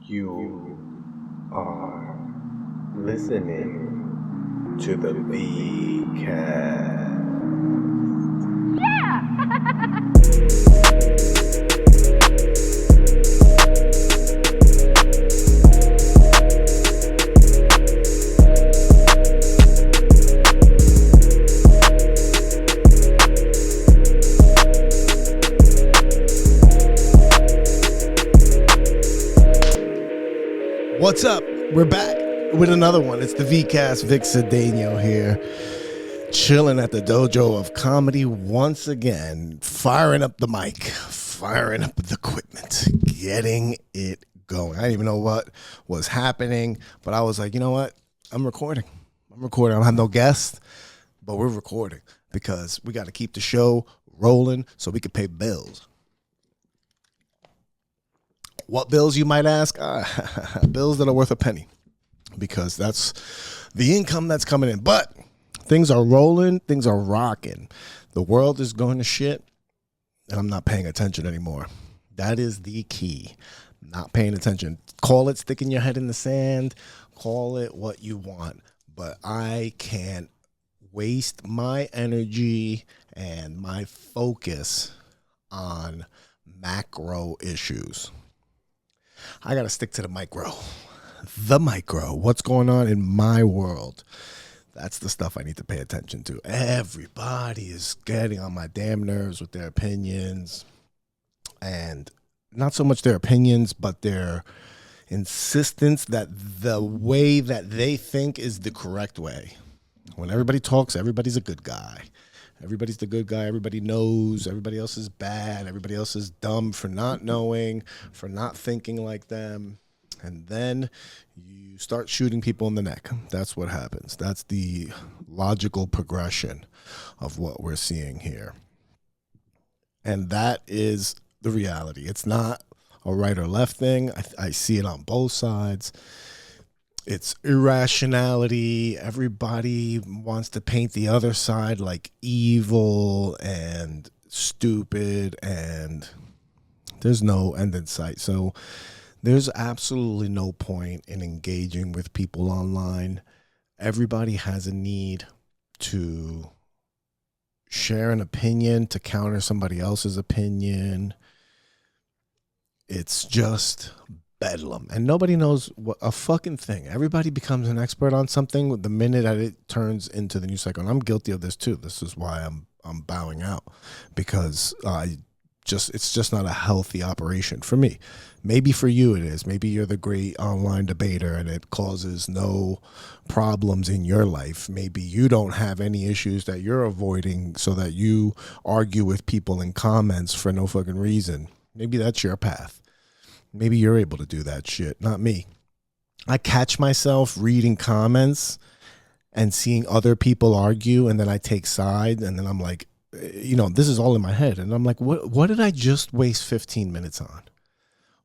You are listening to the VCast. What's up? We're back with another one. It's the VCast. Vic Cedeno here, chilling at the Dojo of Comedy once again, firing up the mic, firing up the equipment, getting it going. I didn't even know what was happening, but I was like, you know what? I'm recording. I don't have no guests, but we're recording because we got to keep the show rolling so we can pay bills. What bills, you might ask? Bills that are worth a penny, because that's the income that's coming in. But things are rolling, things are rocking. The world is going to shit, and I'm not paying attention anymore. That is the key. Not paying attention. Call it sticking your head in the sand. Call it what you want. But I can't waste my energy and my focus on macro issues. I got to stick to the micro. The micro. What's going on in my world? That's the stuff I need to pay attention to. Everybody is getting on my damn nerves with their opinions. And not so much their opinions, but their insistence that the way that they think is the correct way. When everybody talks, everybody's a good guy. Everybody's the good guy. Everybody knows. Everybody else is bad. Everybody else is dumb for not knowing, for not thinking like them. And then you start shooting people in the neck. That's what happens. That's the logical progression of what we're seeing here. And that is the reality. It's not a right or left thing. I see it on both sides. It's irrationality. Everybody wants to paint the other side like evil and stupid, and there's no end in sight. So there's absolutely no point in engaging with people online. Everybody has a need to share an opinion, to counter somebody else's opinion. It's just bedlam, and nobody knows what a fucking thing. Everybody becomes an expert on something the minute that it turns into the news cycle, and I'm guilty of this too. This is why I'm bowing out, because it's just not a healthy operation for me. Maybe for you it is. Maybe you're the great online debater and it causes no problems in your life. Maybe you don't have any issues that you're avoiding so that you argue with people in comments for no fucking reason. Maybe that's your path. Maybe you're able to do that shit, not me. I catch myself reading comments and seeing other people argue, and then I take sides, and then I'm like, this is all in my head. And I'm like, what did I just waste 15 minutes on?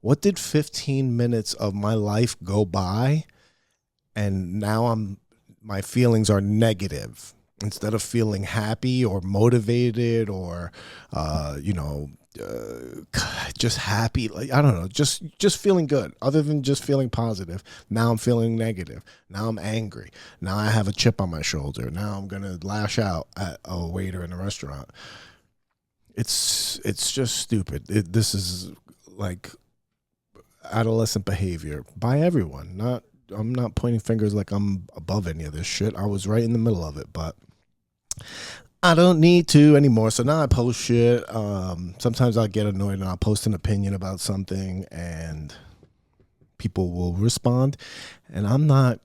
What did 15 minutes of my life go by? And now my feelings are negative. Instead of feeling happy or motivated or, just happy, like, I don't know, just feeling good. Other than just feeling positive, now I'm feeling negative. Now I'm angry. Now I have a chip on my shoulder. Now I'm gonna lash out at a waiter in a restaurant. It's just stupid. This is like adolescent behavior by everyone. I'm not pointing fingers like I'm above any of this shit. I was right in the middle of it, but I don't need to anymore. So now I post shit. Sometimes I'll get annoyed and I'll post an opinion about something and people will respond. And I'm not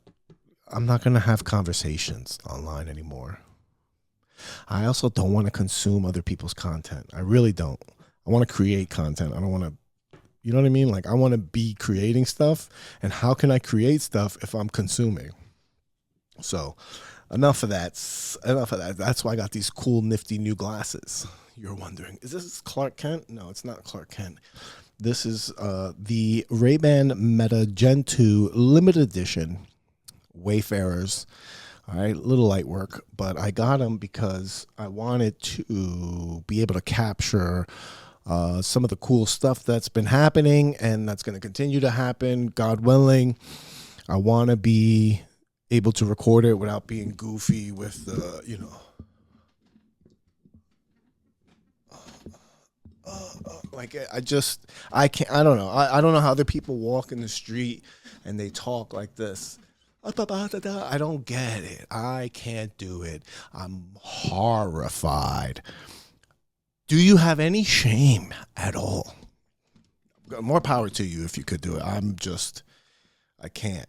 going to have conversations online anymore. I also don't want to consume other people's content. I really don't. I want to create content. I don't want to, you know what I mean? Like, I want to be creating stuff. And how can I create stuff if I'm consuming? So enough of that. That's why I got these cool, nifty new glasses. You're wondering, is this Clark Kent? No, it's not Clark Kent. This is the RayBan Meta Gen 2 limited edition Wayfarers. All right, little light work, but I got them because I wanted to be able to capture some of the cool stuff that's been happening and that's going to continue to happen, God willing. I want to be able to record it without being goofy with the, like I don't know. I don't know how other people walk in the street and they talk like this. I don't get it. I can't do it. I'm horrified. Do you have any shame at all? More power to you if you could do it. I can't.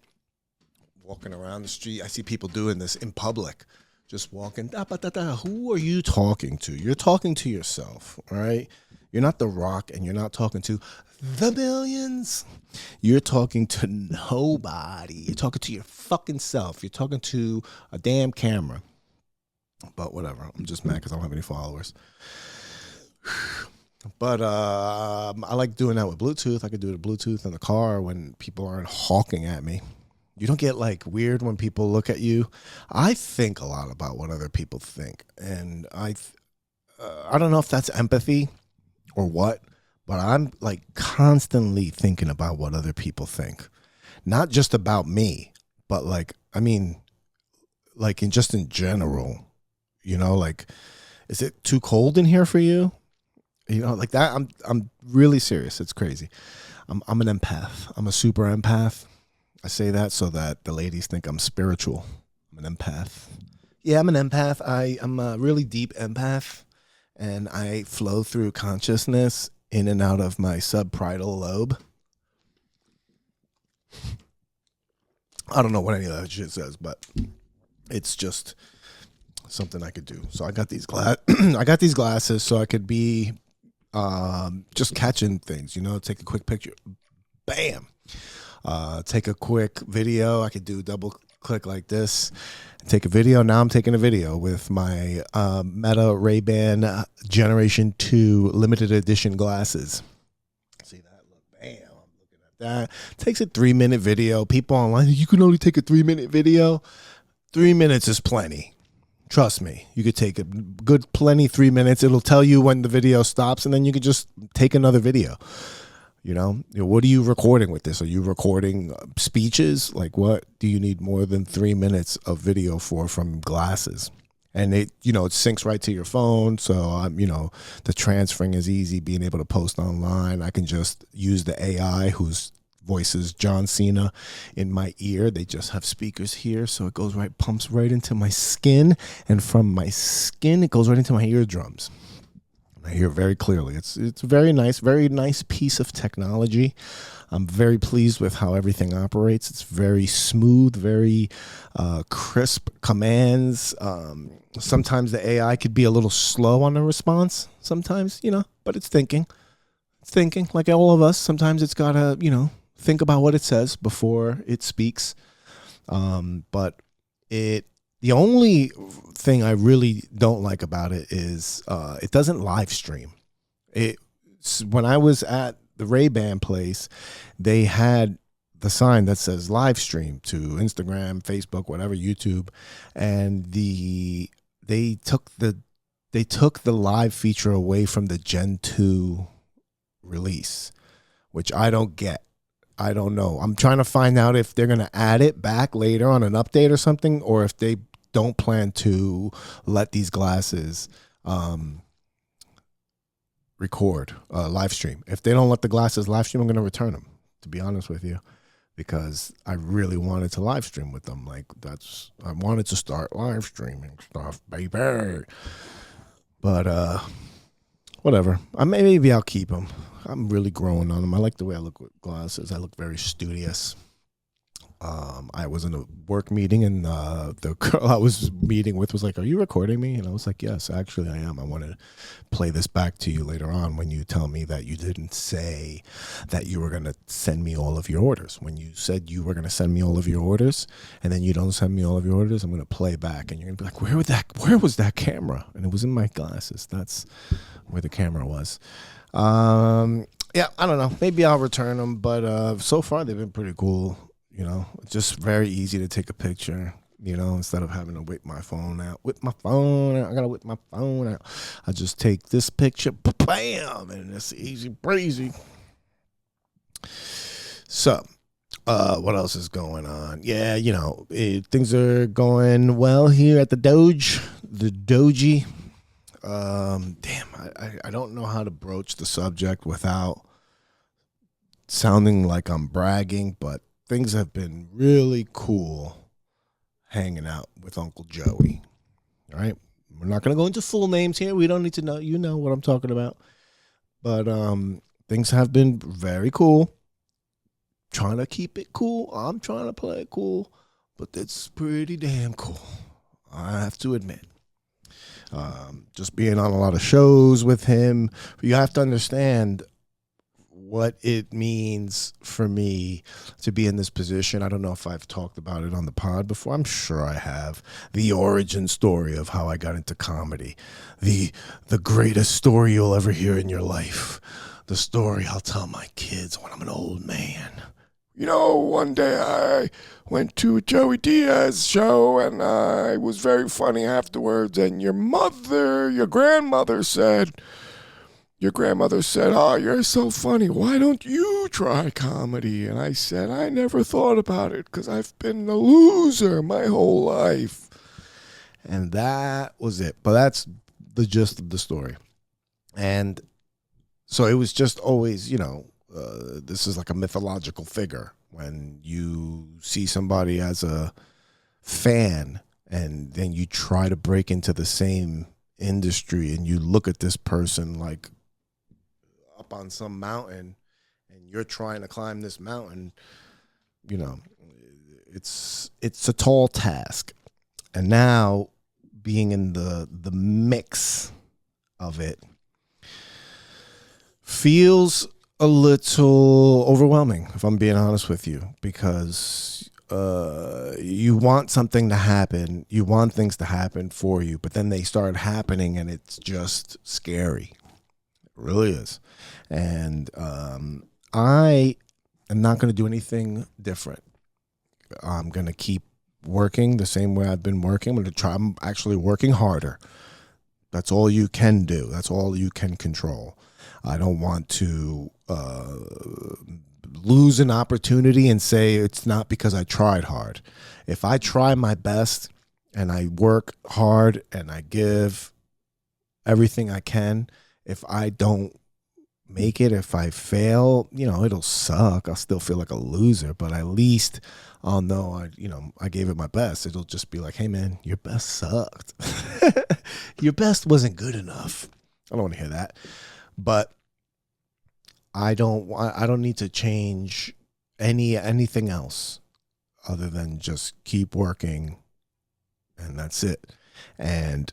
Walking around the street, I see people doing this in public, just walking. Who are you talking to? You're talking to yourself, all right? You're not The Rock, and you're not talking to the millions. You're talking to nobody. You're talking to your fucking self. You're talking to a damn camera. But whatever. I'm just mad because I don't have any followers. But I like doing that with Bluetooth. I could do it with Bluetooth in the car when people aren't hawking at me. You don't get like weird when people look at you. I think a lot about what other people think. And I don't know if that's empathy or what, but I'm like constantly thinking about what other people think. Not just about me, but like, I mean, like in general, like, is it too cold in here for you? Like that. I'm really serious. It's crazy. I'm an empath. I'm a super empath. I say that so that the ladies think I'm spiritual. I'm an empath. Yeah, I'm an empath. I'm a really deep empath, and I flow through consciousness in and out of my subparietal lobe. I don't know what any of that shit says, but it's just something I could do. So I got these I got these glasses so I could be just catching things, take a quick picture. Bam. Take a quick video. I could do double click like this. Take a video. Now I'm taking a video with my Meta RayBan Generation 2 limited edition glasses. See that? Look, bam. I'm looking at that. Takes a 3-minute video. People online, you can only take a 3-minute video. 3 minutes is plenty. Trust me. You could take a good plenty 3 minutes. It'll tell you when the video stops, and then you could just take another video. What are you recording with this? Are you recording speeches? Like, what do you need more than 3 minutes of video from glasses? And it syncs right to your phone. So the transferring is easy, being able to post online. I can just use the AI whose voice is John Cena in my ear. They just have speakers here. So it pumps right into my skin. And from my skin, it goes right into my eardrums. I hear very clearly. It's a very nice piece of technology. I'm very pleased with how everything operates. It's very smooth, very crisp commands. Sometimes the AI could be a little slow on the response. Sometimes, but it's thinking. It's thinking like all of us. Sometimes it's got to, think about what it says before it speaks. But the only thing I really don't like about it is it doesn't live stream. When I was at the RayBan place, they had the sign that says live stream to Instagram, Facebook, whatever, YouTube, and they took the live feature away from the Gen 2 release, which I don't get. I don't know. I'm trying to find out if they're going to add it back later on an update or something, or if they don't plan to let these glasses record live stream. If they don't let the glasses live stream, I'm going to return them, to be honest with you, because I really wanted to live stream with them. I wanted to start live streaming stuff, baby. But whatever. Maybe I'll keep them. I'm really growing on them. I like the way I look with glasses. I look very studious. I was in a work meeting, and the girl I was meeting with was like, "Are you recording me?" And I was like, "Yes, actually I am. I want to play this back to you later on when you tell me that you didn't say that you were going to send me all of your orders. When you said you were going to send me all of your orders, and then you don't send me all of your orders, I'm going to play back, and you're going to be like, where was that camera?" And it was in my glasses. That's where the camera was. Yeah, I don't know. Maybe I'll return them, but so far they've been pretty cool. Just very easy to take a picture. instead of having to whip my phone out. I gotta whip my phone out. I just take this picture, bam, and it's easy breezy. So, what else is going on? Yeah, things are going well here at the Doji. I don't know how to broach the subject without sounding like I'm bragging, but things have been really cool hanging out with Uncle Joey. All right. We're not going to go into full names here. We don't need to know. You know what I'm talking about. But things have been very cool. Trying to keep it cool. I'm trying to play it cool. But it's pretty damn cool, I have to admit. Just being on a lot of shows with him. You have to understand what it means for me to be in this position. I don't know if I've talked about it on the pod before. I'm sure I have. The origin story of how I got into comedy. The greatest story you'll ever hear in your life. The story I'll tell my kids when I'm an old man. One day I went to a Joey Diaz show and it was very funny afterwards, and your grandmother said, oh, you're so funny. Why don't you try comedy? And I said, I never thought about it because I've been a loser my whole life. And that was it. But that's the gist of the story. And so it was just always, this is like a mythological figure. When you see somebody as a fan and then you try to break into the same industry and you look at this person like up on some mountain and you're trying to climb this mountain, it's a tall task. And now being in the mix of it feels a little overwhelming, if I'm being honest with you, because you want something to happen, you want things to happen for you, but then they start happening and it's just scary. It really is. And I am not going to do anything different. I'm going to keep working the same way I've been working. I'm going to try. I'm actually working harder. That's all you can do. That's all you can control. I don't want to lose an opportunity and say it's not because I tried hard. If I try my best and I work hard and I give everything I can, if I don't make it, if I fail, it'll suck. I'll still feel like a loser, but at least I'll know I gave it my best. It'll just be like, hey man, your best sucked. Your best wasn't good enough. I don't want to hear that. But I don't need to change anything else other than just keep working, and that's it. And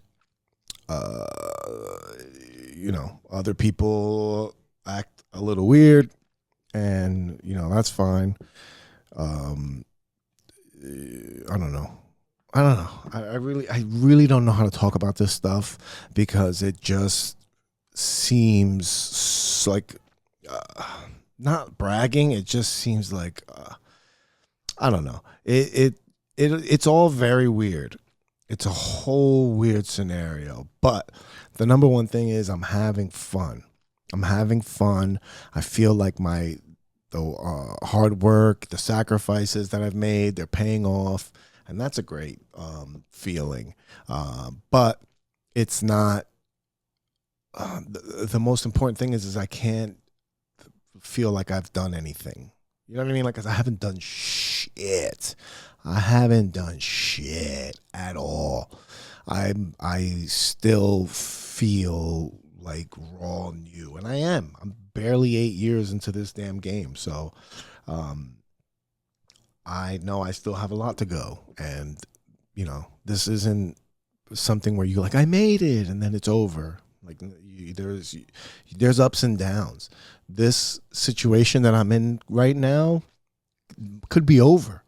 other people act a little weird, and that's fine. I don't know. I really don't know how to talk about this stuff because it just seems like not bragging. It just seems like I don't know. It's all very weird. It's a whole weird scenario. But the number one thing is I'm having fun. I feel like the hard work, the sacrifices that I've made, they're paying off. And that's a great feeling. But it's not. The most important thing is I can't feel like I've done anything. You know what I mean? Like, I haven't done shit. I haven't done shit at all. I still feel like raw new, and I am. I'm barely 8 years into this damn game, so I know I still have a lot to go. And this isn't something where you're like, I made it, and then it's over. Like, there's ups and downs. This situation that I'm in right now could be over.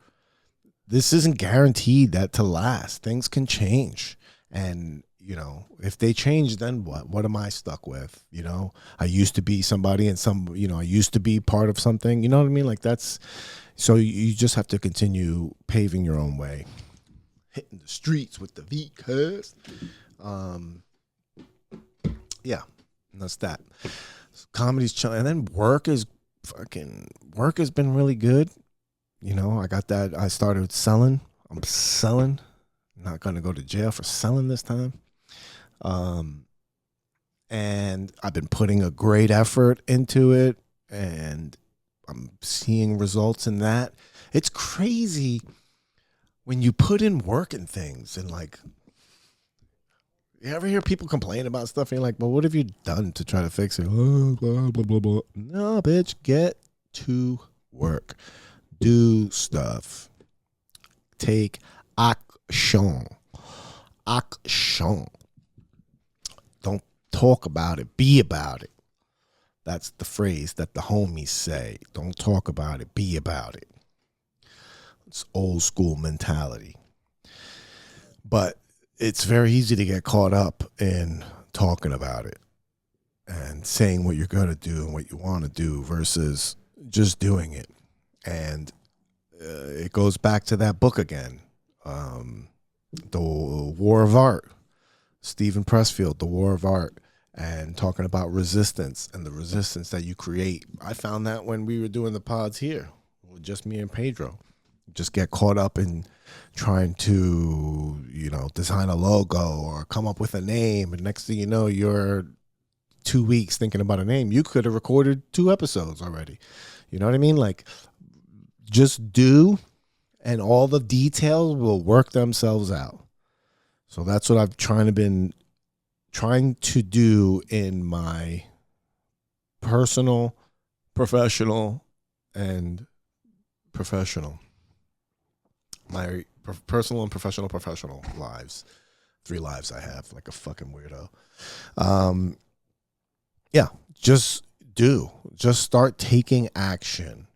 This isn't guaranteed that to last. Things can change. And, if they change, then what? What am I stuck with? I used to be somebody and I used to be part of something. You know what I mean? Like, so you just have to continue paving your own way. hitting the streets with the V, cuz. Yeah, that's that. So comedy's chilling, and then work has been really good. You know, I got that. I started selling. I'm selling. Not gonna go to jail for selling this time. And I've been putting a great effort into it, and I'm seeing results in that. It's crazy when you put in work in things, and like, you ever hear people complain about stuff and you're like, well, what have you done to try to fix it? Oh, blah, blah, blah, blah. No, bitch, get to work. Do stuff. Take action. Action. Don't talk about it. Be about it. That's the phrase that the homies say. Don't talk about it. Be about it. It's old school mentality. But it's very easy to get caught up in talking about it and saying what you're going to do and what you want to do versus just doing it. And it goes back to that book again, The War of Art, Stephen Pressfield, The War of Art, and talking about resistance and the resistance that you create. I found that when we were doing the pods here with just me and Pedro. Just get caught up in trying to, design a logo or come up with a name. And next thing you know, you're 2 weeks thinking about a name. You could have recorded 2 episodes already. You know what I mean? Like, just do, and all the details will work themselves out. So that's what I've been trying to do in my personal, professional, and professional. My personal and professional lives. 3 lives I have, like a fucking weirdo. Yeah, just start taking action.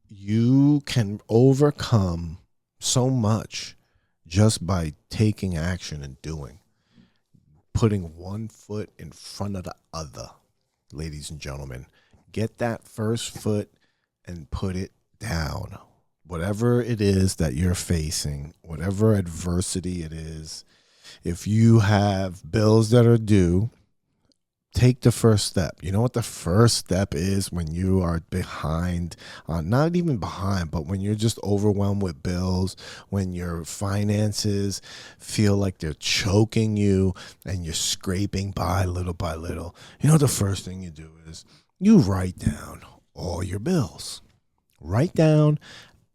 You can overcome so much just by taking action and doing. Putting one foot in front of the other, ladies and gentlemen. Get that first foot and put it down. Whatever it is that you're facing, whatever adversity it is, if you have bills that are due, take the first step. You know what the first step is when you are behind, not even behind, but when you're just overwhelmed with bills, when your finances feel like they're choking you and you're scraping by little. You know, the first thing you do is you write down all your bills. Write down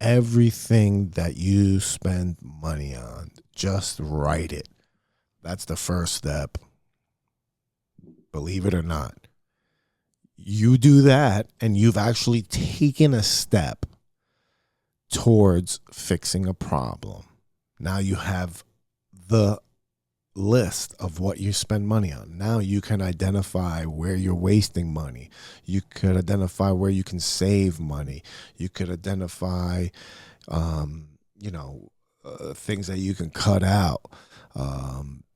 everything that you spend money on. Just write it. That's the first step. Believe it or not. You do that, and you've actually taken a step towards fixing a problem. Now you have the list of what you spend money on. Now you can identify where you're wasting money. You could identify where you can save money. You could identify, things that you can cut out,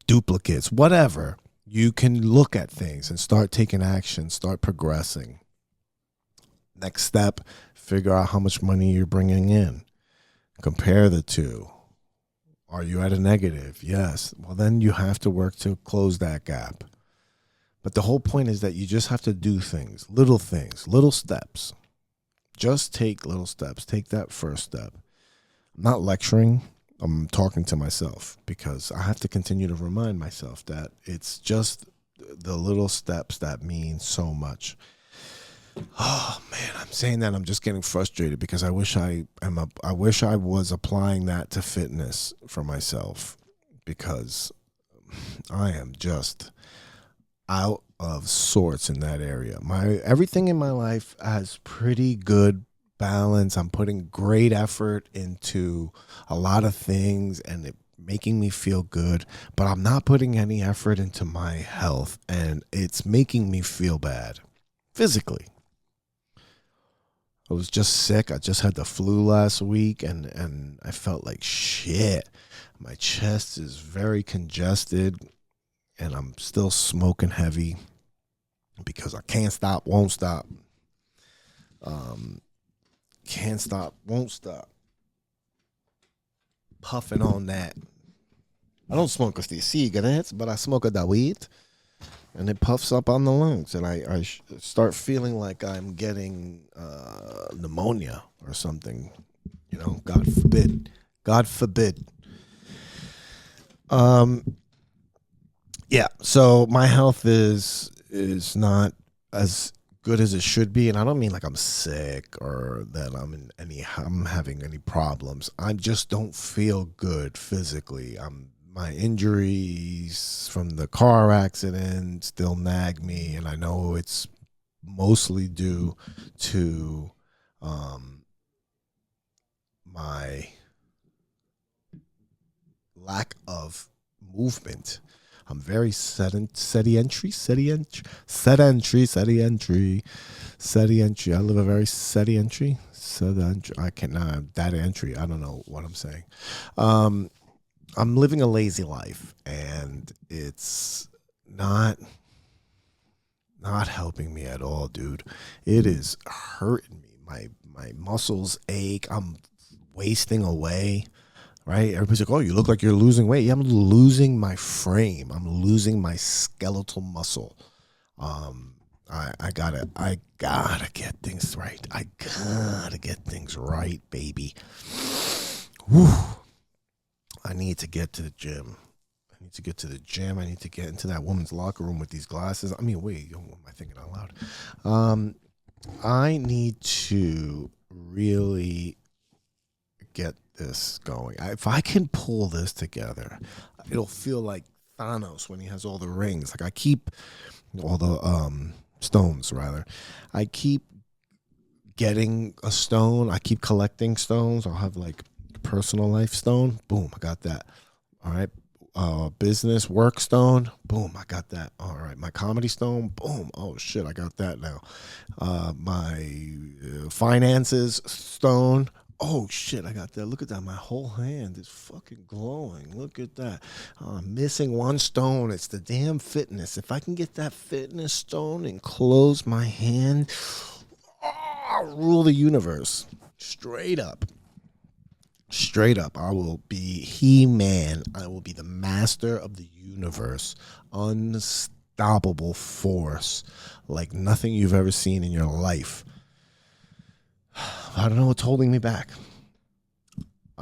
duplicates, whatever. You can look at things and start taking action, start progressing. Next step, figure out how much money you're bringing in. Compare the two. Are you at a negative? Yes. Well, then you have to work to close that gap. But the whole point is that you just have to do things, little steps. Just take little steps. Take that first step. I'm not lecturing. I'm talking to myself because I have to continue to remind myself that it's just the little steps that mean so much. Oh man, I'm saying that I'm just getting frustrated because I wish I was applying that to fitness for myself, because I am just out of sorts in that area. Everything in my life has pretty good balance. I'm putting great effort into a lot of things and it making me feel good, but I'm not putting any effort into my health, and it's making me feel bad physically. I was just sick. I just had the flu last week, and I felt like shit. My chest is very congested, and I'm still smoking heavy because I can't stop, won't stop. Can't stop, won't stop. Puffing on that I don't smoke the cigarettes, but I smoke the weed, and it puffs up on the lungs, and I start feeling like I'm getting pneumonia or something. You know, God forbid. God forbid. Yeah. So my health is not as good as it should be, and I don't mean like I'm sick or that I'm having any problems. I just don't feel good physically. My injuries from the car accident still nag me, and I know it's mostly due to my lack of movement. I'm very sedentary. I live a very sedentary. I can't data entry. I don't know what I'm saying. I'm living a lazy life, and it's not helping me at all, dude. It is hurting me. My muscles ache. I'm wasting away. Right? Everybody's like, oh, you look like you're losing weight. Yeah, I'm losing my frame. I'm losing my skeletal muscle. I gotta get things right. I gotta get things right, baby. Whew. I need to get to the gym. I need to get into that woman's locker room with these glasses. I mean, wait, what am I thinking out loud? I need to really get this going. If I can pull this together, it'll feel like Thanos when he has all the rings. Like I keep all the stones, rather. I keep getting a stone. I keep collecting stones. I'll have like personal life stone. Boom, I got that. All right. Business work stone. Boom, I got that. All right. My comedy stone. Boom. Oh shit, I got that now. My finances stone. Oh shit, I got that. Look at that. My whole hand is fucking glowing. Look at that. I'm missing one stone. It's the damn fitness. If I can get that fitness stone and close my hand, I'll rule the universe. Straight up. I will be He-Man. I will be the master of the universe. Unstoppable force like nothing you've ever seen in your life. I don't know what's holding me back.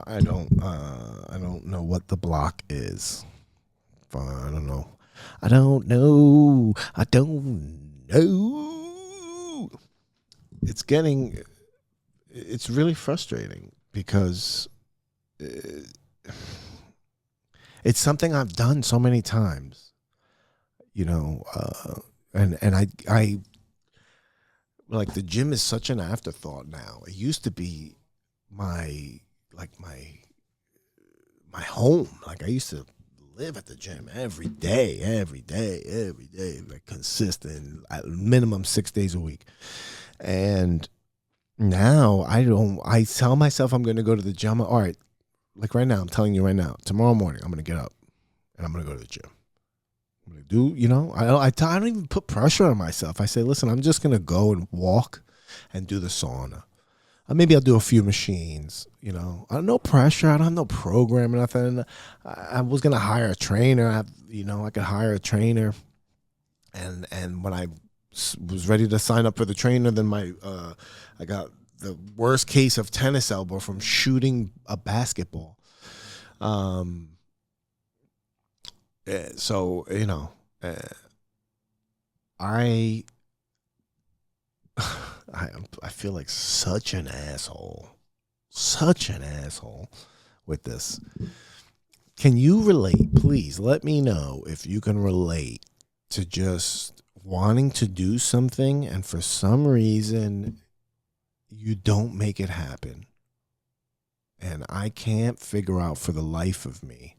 I don't know what the block is. I don't know. It's really frustrating because it's something I've done so many times, you know, and I like the gym is such an afterthought now. It used to be my home. Like I used to live at the gym every day, like consistent, at minimum 6 days a week. And now I tell myself I'm going to go to the gym. All right, like right now, I'm telling you right now, tomorrow morning, I'm going to get up and I'm going to go to the gym. I'm going to do, you know, I don't even put pressure on myself. I say, listen, I'm just going to go and walk and do the sauna. Maybe I'll do a few machines, you know. No pressure. I don't have no program or nothing. I was going to hire a trainer. I could hire a trainer. And when I was ready to sign up for the trainer, then I got the worst case of tennis elbow from shooting a basketball. So, you know, I feel like such an asshole with this. Can you relate? Please let me know if you can relate to just wanting to do something and for some reason you don't make it happen. And I can't figure out for the life of me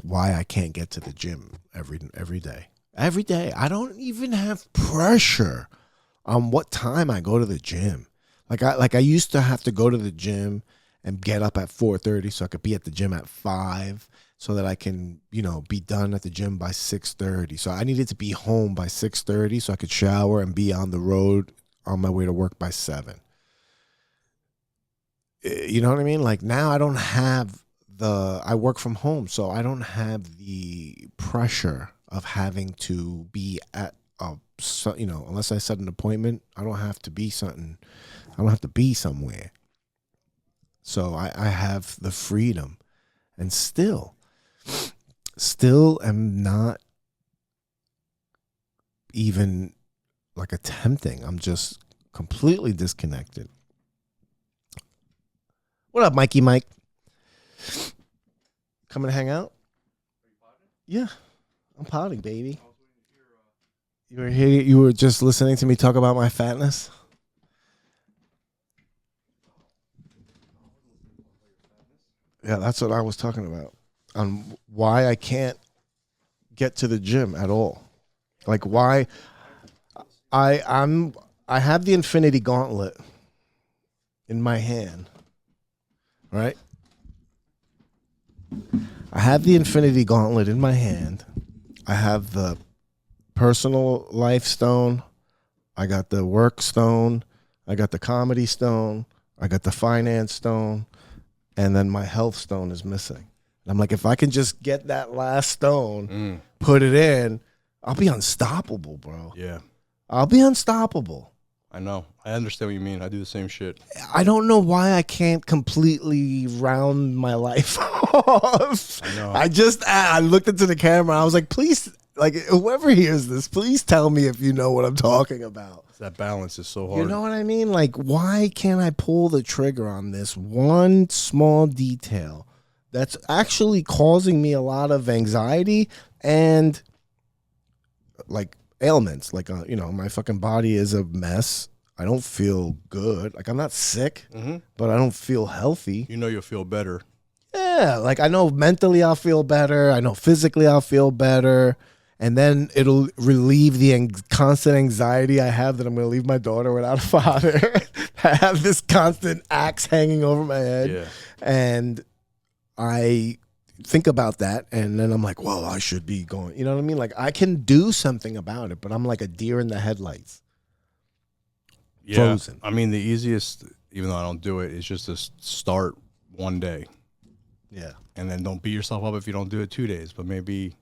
why I can't get to the gym every day. Every day. I don't even have pressure on what time I go to the gym. Like I used to have to go to the gym and get up at 4:30 so I could be at the gym at 5 so that I can, you know, be done at the gym by 6:30. So I needed to be home by 6:30 so I could shower and be on the road on my way to work by 7. You know what I mean? Like now I don't have I work from home, so I don't have the pressure of having to be at unless I set an appointment, I don't have to be something. I don't have to be somewhere. So I have the freedom, and still am not even like attempting. I'm just completely disconnected. What up, Mikey Mike? Coming to hang out? Yeah, I'm potting, baby. You were here. You were just listening to me talk about my fatness. Yeah, that's what I was talking about. On why I can't get to the gym at all. Like why I have the infinity gauntlet in my hand. Right? I have the infinity gauntlet in my hand. I have the personal life stone. I got the work stone. I got the comedy stone. I got the finance stone. And then my health stone is missing. And I'm like, if I can just get that last stone, put it in, I'll be unstoppable, bro. Yeah. I'll be unstoppable. I know. I understand what you mean. I do the same shit. I don't know why I can't completely round my life off. I know. I looked into the camera. I was like, please, like whoever hears this, please tell me if you know what I'm talking about. That balance is so hard. You know what I mean? Like, why can't I pull the trigger on this one small detail that's actually causing me a lot of anxiety and like ailments? Like, my fucking body is a mess. I don't feel good. Like, I'm not sick, but I don't feel healthy. You know you'll feel better. Yeah, like I know mentally I'll feel better. I know physically I'll feel better. And then it'll relieve the constant anxiety I have that I'm going to leave my daughter without a father. I have this constant axe hanging over my head. Yeah. And I think about that. And then I'm like, well, I should be going. You know what I mean? Like, I can do something about it, but I'm like a deer in the headlights. Yeah. Frozen. I mean, the easiest, even though I don't do it, is just to start one day. Yeah. And then don't beat yourself up if you don't do it 2 days. But maybe...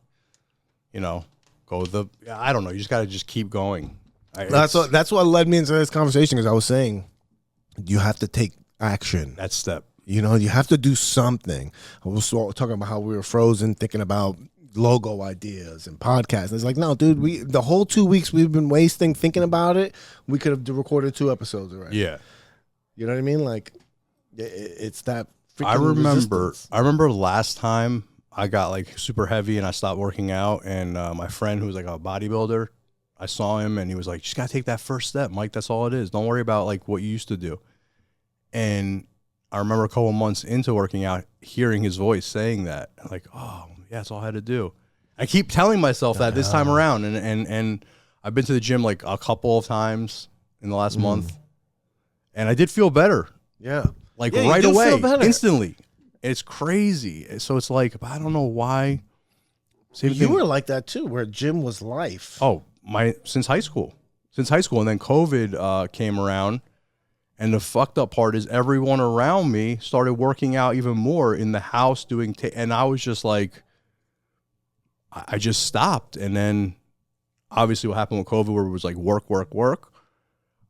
I don't know. You just got to just keep going. That's what led me into this conversation, because I was saying you have to take action. That step. You have to do something. I was talking about how we were frozen thinking about logo ideas and podcasts. It's like, no, dude, the whole 2 weeks we've been wasting thinking about it, we could have recorded 2 episodes already. Yeah. You know what I mean? Like, it's that freaking resistance. I remember last time I got like super heavy and I stopped working out, and my friend who was like a bodybuilder, I saw him and he was like, just gotta take that first step, Mike. That's all it is. Don't worry about like what you used to do. And I remember a couple months into working out, hearing his voice saying that, like, oh yeah, that's all I had to do. I keep telling myself that this time around, and I've been to the gym like a couple of times in the last month, and I did feel better. Yeah, like yeah, right away, instantly. It's crazy. So it's like, I don't know why. You were like that too, where gym was life. Oh, since high school. And then COVID came around, and the fucked up part is everyone around me started working out even more in the house and I was just like, I just stopped. And then obviously what happened with COVID, where it was like work.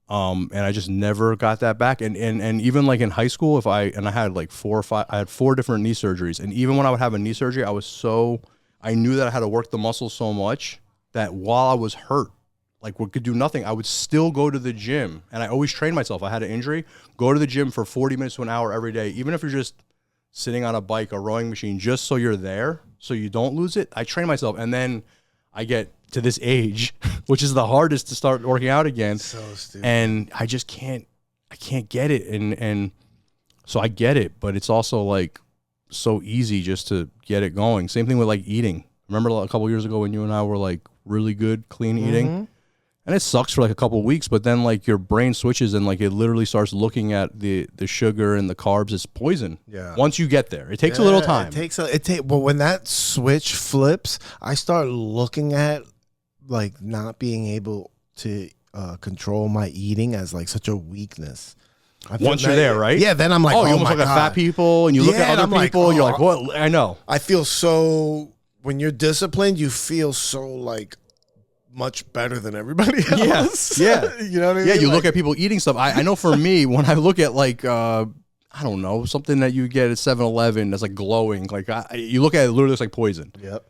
And I just never got that back. And even like in high school, I had like 4 or 5, I had 4 different knee surgeries. And even when I would have a knee surgery, I knew that I had to work the muscles so much that while I was hurt, like we could do nothing, I would still go to the gym. And I always trained myself. I had an injury, go to the gym for 40 minutes to an hour every day. Even if you're just sitting on a bike or rowing machine, just so you're there, so you don't lose it. I train myself. And then I get to this age, which is the hardest to start working out again. So stupid. And I just can't get it. And so I get it, but it's also like so easy just to get it going. Same thing with like eating. Remember a couple years ago when you and I were like really good, clean eating? And it sucks for like a couple of weeks, but then like your brain switches and like it literally starts looking at the sugar and the carbs as poison. Yeah. Once you get there, it takes a little time. But when that switch flips, I start looking at like not being able to control my eating as like such a weakness. Once you're there, right? Yeah, then I'm like, oh, you oh almost my look God. at fat people, and you look at other people, and you're like, what? I know. I feel so, when you're disciplined, you feel so like much better than everybody else. Yeah. You know what I mean? Yeah, you look at people eating stuff. I know for me, when I look at like, I don't know, something that you get at 7-Eleven that's like glowing, like you look at it, literally looks like poison. Yep.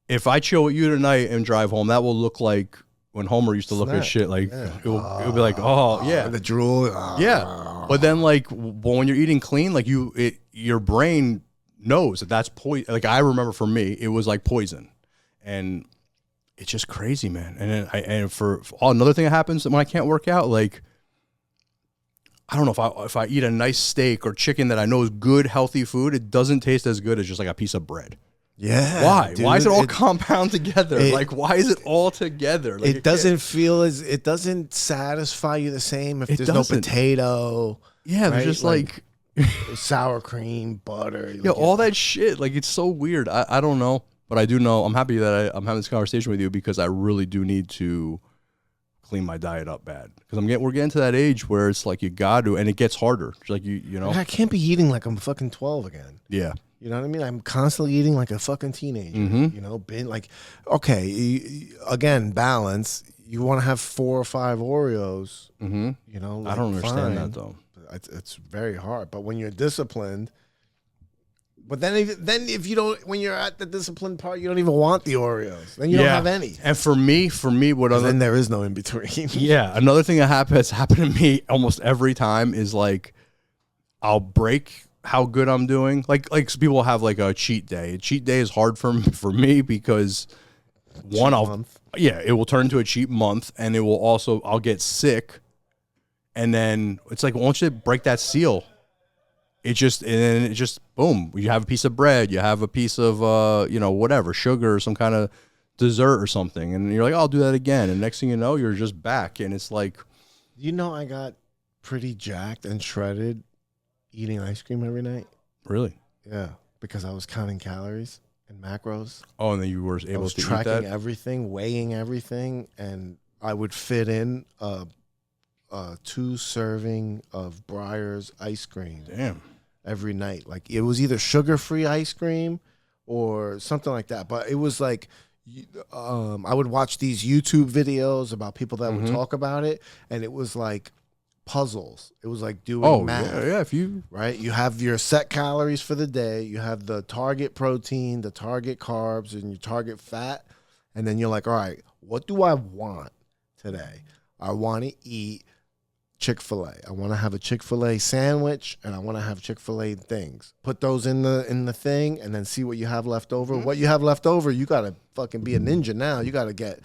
If I chill with you tonight and drive home, that will look like when Homer used to look at shit, like it'll be like, oh yeah, the drool. Yeah. But then like when you're eating clean, like your brain knows that that's poison. Like I remember for me, it was like poison, and it's just crazy, man. And then for another thing that happens when I can't work out, like I don't know if I eat a nice steak or chicken that I know is good, healthy food, it doesn't taste as good as just like a piece of bread. Yeah. Why? Dude, why is it all compound together? Like, why is it all together? Like, it doesn't it doesn't satisfy you the same if there's no potato. Yeah, right? there's just like sour cream, butter. Yeah, all that shit. Like, it's so weird. I don't know, but I do know. I'm happy that I'm having this conversation with you because I really do need to clean my diet up bad because we're getting to that age where it's like you got to, and it gets harder. It's like you know, I can't be eating like I'm fucking 12 again. Yeah. You know what I mean? I'm constantly eating like a fucking teenager. You know, been like, okay, again, balance. You want to have 4 or 5 Oreos. You know, like, I don't understand that though. It's very hard. But when you're disciplined, but then if you don't, when you're at the disciplined part, you don't even want the Oreos. Then you don't have any. And for me, then there is no in between. Yeah, another thing that has happened to me almost every time is like, I'll break how good I'm doing. Like people have like a cheat day. A cheat day is hard for me because it will turn into a cheat month, and it will also I'll get sick, and then it's like once you break that seal, it just boom. You have a piece of bread, you have a piece of whatever sugar or some kind of dessert or something, and you're like, I'll do that again, and next thing you know, you're just back, and it's like, I got pretty jacked and shredded eating ice cream every night. Really? Yeah, because I was counting calories and macros. Oh, and then you were able to tracking eat that? everything, weighing everything, and I would fit in 2 serving of Breyer's ice cream. Damn. Every night. Like it was either sugar-free ice cream or something like that. But it was like I would watch these YouTube videos about people that would talk about it, and it was like puzzles. It was like doing math. Yeah, if you right, you have your set calories for the day, you have the target protein, the target carbs, and your target fat, and then you're like, all right, what do I want today? I want to eat Chick-fil-A. I want to have a Chick-fil-A sandwich, and I want to have Chick-fil-A things. Put those in the thing, and then see what you have left over. What you have left over, you gotta fucking be a ninja now. You gotta get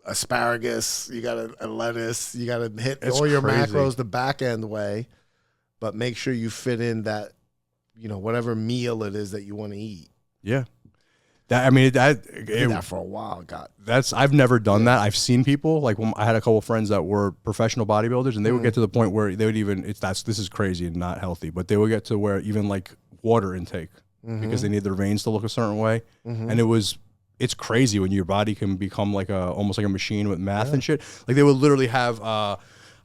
asparagus, you got a lettuce, you got to hit all your macros the back end way, but make sure you fit in that, whatever meal it is that you want to eat. Yeah. I did that for a while. I've never done that. I've seen people, like when I had a couple of friends that were professional bodybuilders, and they would get to the point where they would even, this is crazy and not healthy, but they would get to where even like water intake because they need their veins to look a certain way. And it's crazy when your body can become like almost like a machine with math and shit. Like they would literally have, I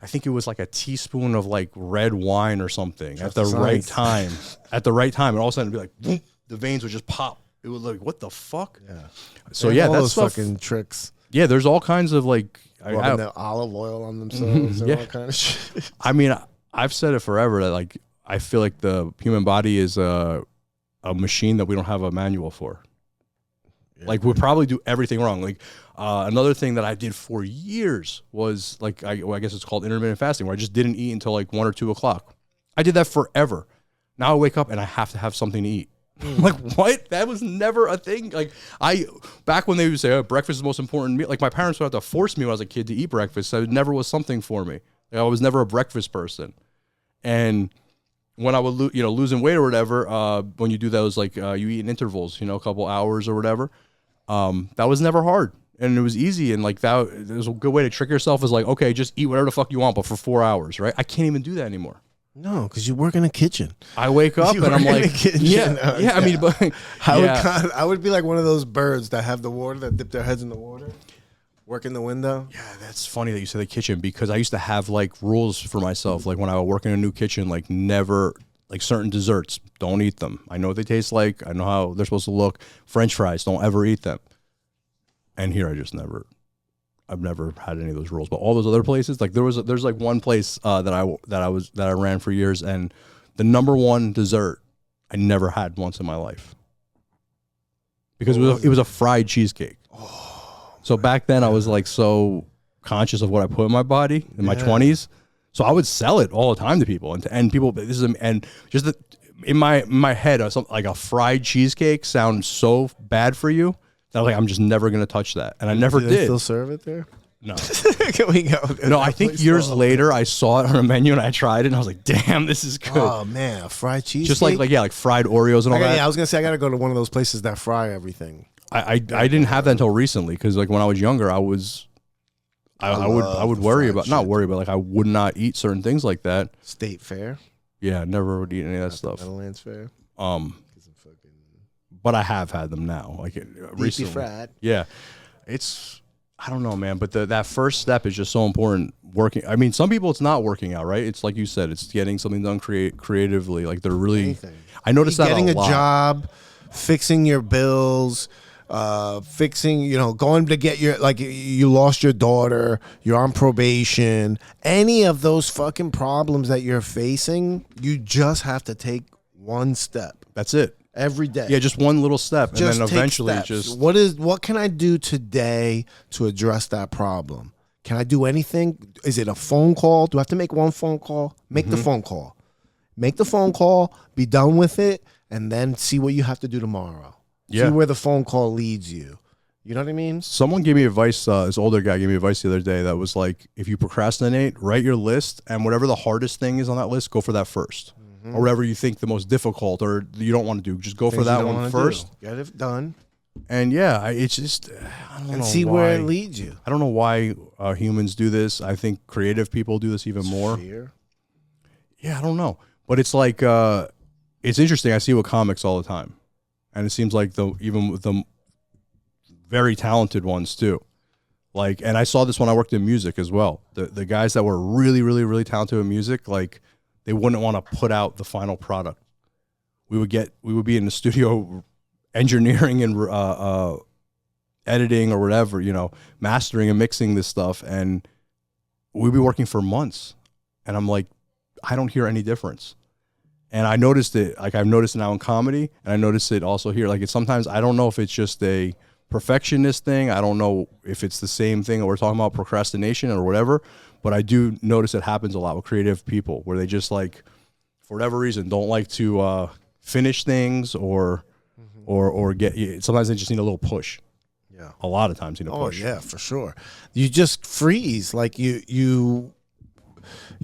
think it was like a teaspoon of like red wine or something at the right time. And all of a sudden it'd be like, the veins would just pop. It was like, what the fuck? Yeah. So all that's those stuff, fucking tricks. Yeah, there's all kinds of like rubbing the olive oil on themselves and all kind of shit. I've said it forever that like I feel like the human body is a machine that we don't have a manual for. Yeah, like we'll probably do everything wrong. Like another thing that I did for years was like I guess it's called intermittent fasting, where I just didn't eat until like 1 or 2 o'clock. I did that forever. Now I wake up and I have to have something to eat. Like what? That was never a thing. Like back when they would say, "Oh, breakfast is the most important meal." Like my parents would have to force me when I was a kid to eat breakfast. So it never was something for me. Like, I was never a breakfast person. And when I would losing weight or whatever, when you do those like you eat in intervals, a couple hours or whatever, that was never hard and it was easy. And like that, it was a good way to trick yourself. Is like, okay, just eat whatever the fuck you want, but for 4 hours, right? I can't even do that anymore. No, because you work in a kitchen. I wake up and I'm like, yeah. I mean, but I would be like one of those birds that have the water that dip their heads in the water. Work in the window. Yeah, that's funny that you said the kitchen, because I used to have like rules for myself. Like when I would work in a new kitchen, like never, like certain desserts, don't eat them. I know what they taste like. I know how they're supposed to look. French fries, don't ever eat them. And here I've never had any of those rules. But all those other places, like there's like one place that I ran for years, and the number one dessert I never had once in my life, because it was a fried cheesecake. So back then I was like so conscious of what I put in my body in my 20s. So I would sell it all the time to people, and people, in my head, like a fried cheesecake sounds so bad for you that I'm just never gonna touch that, and I never did. Do they still serve it there? No. Can we go? No, I think years later I saw it on a menu and I tried it and I was like, damn, this is good. Oh man, a fried cheesecake. Just like fried Oreos and all that. Yeah, I was gonna say I gotta go to one of those places that fry everything. I didn't have that until recently, because like when I was younger, I would worry about, not worry, but like I would not eat certain things like that. State Fair. Yeah, never would eat any of that stuff. Meadowlands Fair. But I have had them now, like recently. Fried. Yeah, I don't know, man. But that first step is just so important. Working. I mean, some people it's not working out, right? It's like you said, it's getting something done creatively. Like they're really. Anything. I noticed that getting a lot. Job, fixing your bills. Fixing, going to get you lost your daughter, you're on probation, any of those fucking problems that you're facing, you just have to take one step. That's it. Every day. Yeah, just one little step. And then eventually what can I do today to address that problem? Can I do anything? Is it a phone call? Do I have to make one phone call? Make the phone call. Make the phone call, be done with it, and then see what you have to do tomorrow. See where the phone call leads you. You know what I mean? Someone gave me advice, this older guy gave me advice the other day that was like, if you procrastinate, write your list, and whatever the hardest thing is on that list, go for that first. Or whatever you think the most difficult or you don't want to do, just go for that one first. Get it done. And yeah, it's just, I don't know. And see where it leads you. I don't know why humans do this. I think creative people do this even more. Fear. Yeah, I don't know. But it's like, it's interesting. I see it with comics all the time. And it seems like even with the very talented ones too. Like, and I saw this when I worked in music as well. The guys that were really, really, really talented in music, like they wouldn't want to put out the final product. We would be in the studio engineering and editing or whatever, mastering and mixing this stuff. And we'd be working for months. And I'm like, I don't hear any difference. And I noticed it, like I've noticed it now in comedy, and I noticed it also here. Like sometimes I don't know if it's just a perfectionist thing. I don't know if it's the same thing that we're talking about, procrastination or whatever. But I do notice it happens a lot with creative people, where they just like, for whatever reason, don't like to finish things or get. Sometimes they just need a little push. Yeah, a lot of times need a push. Oh yeah, for sure. You just freeze, like you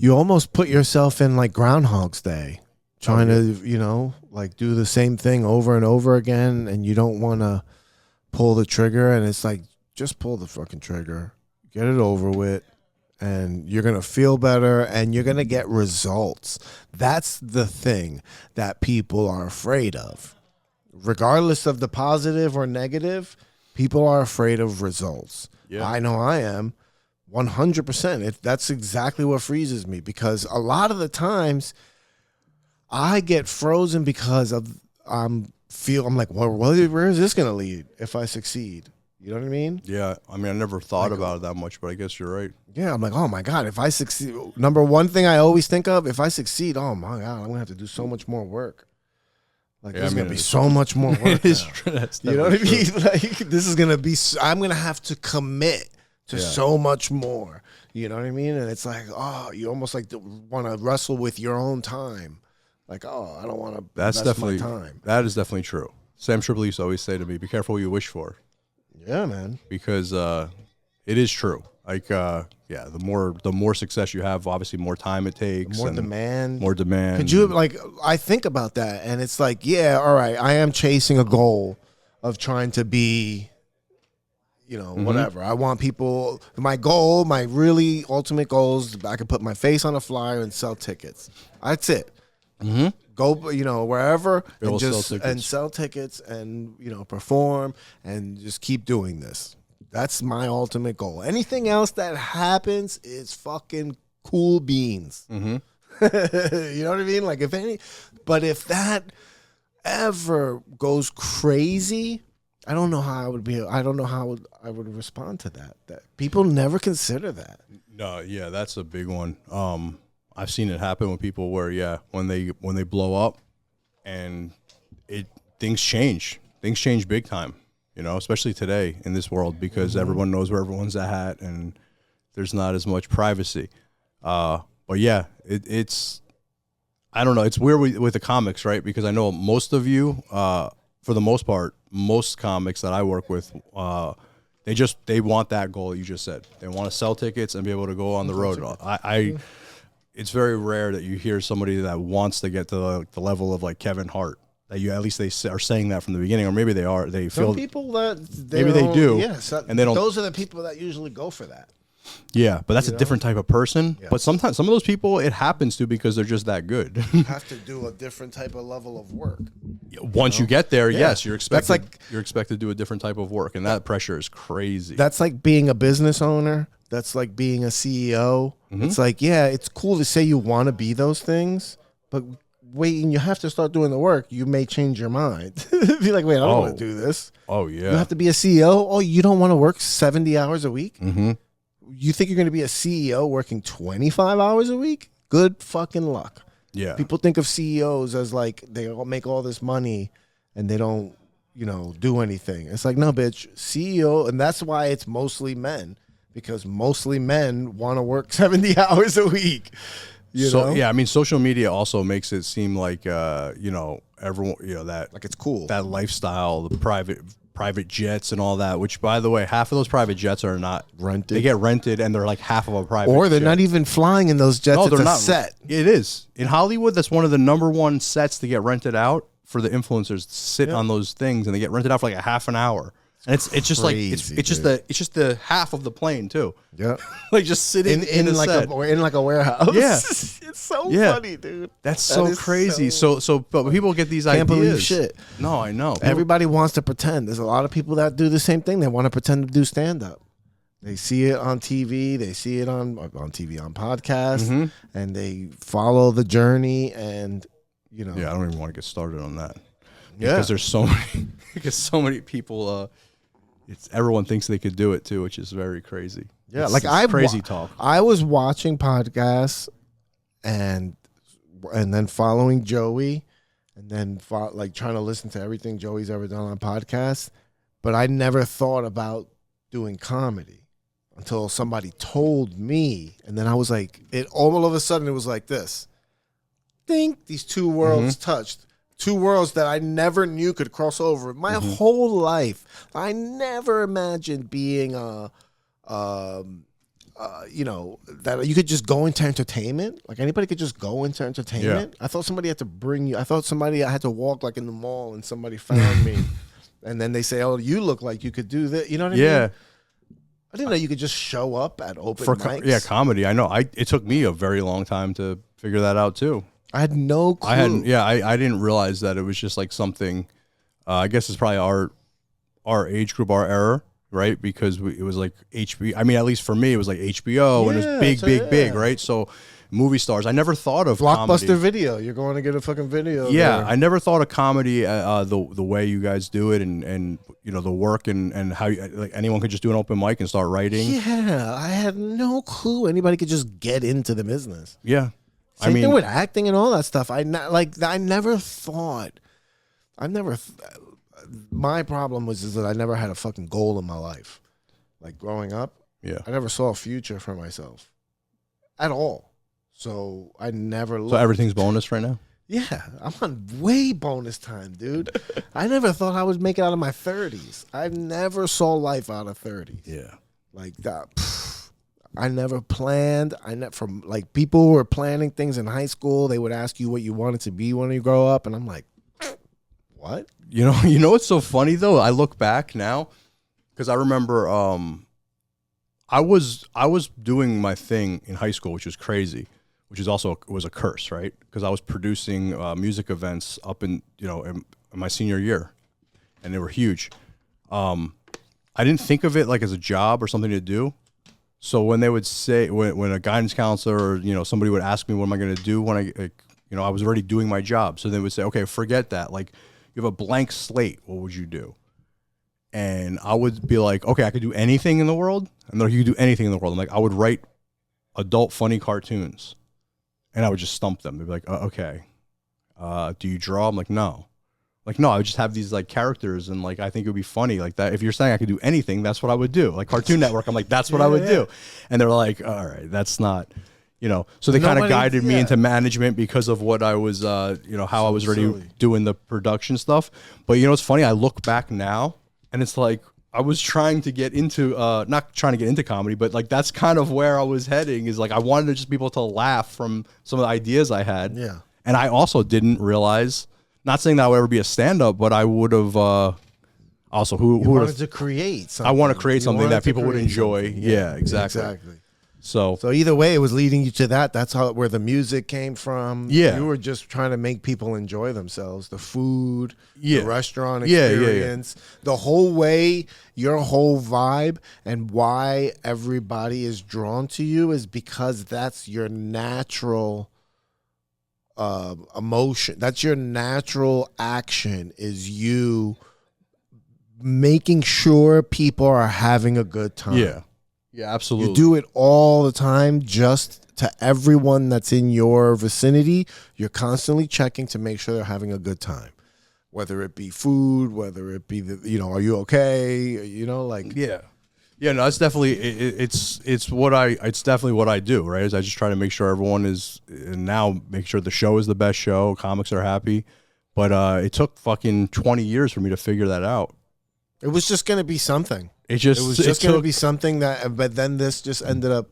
almost put yourself in like Groundhog's Day. Trying to, like do the same thing over and over again, and you don't want to pull the trigger, and it's like, just pull the fucking trigger, get it over with, and you're going to feel better, and you're going to get results. That's the thing that people are afraid of. Regardless of the positive or negative, people are afraid of results. Yeah. I know I am, 100%. That's exactly what freezes me, because a lot of the times I get frozen because I'm like, well, where is this going to lead if I succeed? You know what I mean? Yeah. I mean, I never thought about it that much, but I guess you're right. Yeah. I'm like, oh my God, if I succeed, number one thing I always think of, if I succeed, oh my God, I'm going to have to do so much more work. Like, there's going to be so much more work. You know what I mean? Like, this is going to be, I'm going to have to commit to so much more. You know what I mean? And it's like, oh, you almost like want to wrestle with your own time. Like, oh, I don't want to invest my time. That is definitely true. Sam Tripoli used to always say to me, be careful what you wish for. Yeah, man. Because it is true. Like, the more success you have, obviously more time it takes. More demand. More demand. Could you, like, I think about that, and it's like, yeah, all right, I am chasing a goal of trying to be, whatever. I want people, my goal, my really ultimate goal is I can put my face on a flyer and sell tickets. That's it. Go, wherever and sell tickets and, perform and just keep doing this. That's my ultimate goal. Anything else that happens is fucking cool beans. Mm-hmm. You know what I mean? Like but if that ever goes crazy, I don't know how I would be. I don't know how I would respond to that. That people never consider that. No, yeah, that's a big one. I've seen it happen with people where, when they blow up, and things change. Things change big time. You know, especially today in this world, because everyone knows where everyone's at, and there's not as much privacy. But yeah, it's I don't know. It's weird with the comics, right? Because I know most of you, for the most part, most comics that I work with, they want that goal you just said. They want to sell tickets and be able to go on the road. It's very rare that you hear somebody that wants to get to the level of like Kevin Hart. That you at least they are saying that from the beginning, or maybe they are. They feel some people that maybe they do. Yes, and they don't. Those are the people that usually go for that. Yeah, but that's a different type of person. Yeah. But sometimes some of those people it happens to because they're just that good. You have to do a different type of level of work. Once you get there, yes, you're expected. That's like, you're expected to do a different type of work, and that pressure is crazy. That's like being a business owner. That's like being a CEO. It's like, yeah, it's cool to say you want to be those things, but wait, and you have to start doing the work. You may change your mind. Be like, wait, I don't want to do this. Oh yeah, you have to be a CEO. Oh, you don't want to work 70 hours a week? You think you're going to be a CEO working 25 hours a week? Good fucking luck. Yeah. People think of CEOs as like they all make all this money and they don't, do anything. It's like, no, bitch, CEO, and that's why it's mostly men, because mostly men want to work 70 hours a week. You know? Yeah, I mean, social media also makes it seem like, everyone, that Like it's cool. that lifestyle, the private jets and all that, which by the way, half of those private jets are not Rented. They get rented and they're like half of a private Or they're jet. not even flying in those jets. No, It's they're a not. set. It is. In Hollywood, that's one of the #1 sets to get rented out for the influencers to sit on those things, and they get rented out for like a half an hour. And it's just like it's just the half of the plane too. Yeah. Like just sitting in a like set. in like a warehouse. Yeah. It's so funny, dude. That's so crazy. But people get these Can't ideas. believe shit. No, I know. Everybody wants to pretend. There's a lot of people that do the same thing. They want to pretend to do stand up. They see it on TV. They see it on TV, on podcasts, and they follow the journey. And Yeah, I don't even want to get started on that. Yeah. Because there's so many people. Everyone thinks they could do it too, which is very crazy. Yeah, It's like crazy talk. I was watching podcasts and then following Joey, and then trying to listen to everything Joey's ever done on podcasts, but I never thought about doing comedy until somebody told me, and then I was like, all of a sudden it was like this. Think these two worlds touched. Two worlds that I never knew could cross over. My whole life, I never imagined being that you could just go into entertainment. Like anybody could just go into entertainment. Yeah. I thought somebody had to bring you. I thought I had to walk like in the mall and somebody found me. And then they say, oh, you look like you could do that. You know what I mean? Yeah. I didn't know you could just show up at open mics. Comedy. I know. It took me a very long time to figure that out too. I had no clue. I didn't realize that it was just like something. I guess it's probably our age group, our era, right? Because it was like HBO. I mean, at least for me, it was like HBO, and it was big, right? So movie stars. I never thought of Blockbuster comedy. Video. You're going to get a fucking video. Yeah, there. I never thought of comedy the way you guys do it, and the work and how like anyone could just do an open mic and start writing. Yeah, I had no clue anybody could just get into the business. Yeah. Same thing with acting and all that stuff. I never thought. My problem was that I never had a fucking goal in my life. Like growing up, I never saw a future for myself at all. So I never. So everything's bonus right now. Yeah, I'm on way bonus time, dude. I never thought I would make it out of my 30s. I never saw life out of 30s. Yeah, like that. I never planned. People who were planning things in high school, they would ask you what you wanted to be when you grow up, and I'm like, what? You know what's so funny though? I look back now because I remember I was doing my thing in high school, which was crazy, which is also was a curse, right? Because I was producing music events up in my senior year, and they were huge. I I didn't think of it like as a job or something to do. So when they would say, when a guidance counselor or, you know, somebody would ask me, what am I going to do when I was already doing my job. So they would say, okay, forget that. Like, you have a blank slate. What would you do? And I would be like, okay, I could do anything in the world. And they're like, you could do anything in the world. I'm like, I would write adult funny cartoons. And I would just stump them. They'd be like, okay. Do you draw? I'm like, no. Like, no, I would just have these like characters, and like I think it would be funny like that. If you're saying I could do anything, that's what I would do. Like Cartoon Network, I'm like, that's what I would do. And they're like, all right, that's not, you know. So they kind of guided me into management because of what I was, you know, how I was already doing the production stuff. But you know, it's funny. I look back now, and it's like I was trying to get into, not trying to get into comedy, but like that's kind of where I was heading. Is like I wanted to just people to laugh from some of the ideas I had. Yeah. And I also didn't realize. Not saying that I would ever be a stand-up, but I would have also who wanted to create something. I want to create something that people would enjoy. Yeah, exactly. Exactly. So either way, it was leading you to that. That's where the music came from. Yeah. You were just trying to make people enjoy themselves. The food, the restaurant experience, the whole way, your whole vibe, and why everybody is drawn to you is because that's your natural emotion. That's your natural action, is you making sure people are having a good time. Yeah, absolutely. You do it all the time, just to everyone that's in your vicinity. You're constantly checking to make sure they're having a good time, whether it be food, whether it be are you okay, like Yeah, no, it's definitely it's definitely what I do, right? Is I just try to make sure everyone is, and now make sure the show is the best show, comics are happy. But it took fucking 20 years for me to figure that out. It was just going to be something. It was just going to be something but then this just ended up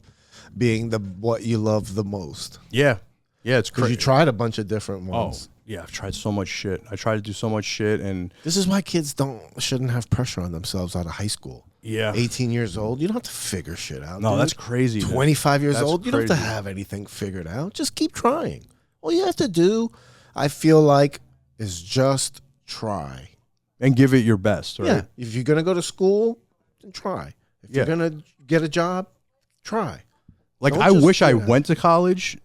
being what you love the most. Yeah, it's crazy. You tried a bunch of different ones. Oh, yeah, I've tried so much shit. I tried to do so much shit, and this is why kids shouldn't have pressure on themselves out of high school. Yeah. 18 years old, you don't have to figure shit out. No, dude. That's crazy. 25 years old, you don't have to have anything figured out. Just keep trying. All you have to do, I feel like, is just try. And give it your best, right? Yeah. If you're going to go to school, then try. If you're going to get a job, try. Like, I wish I went to college,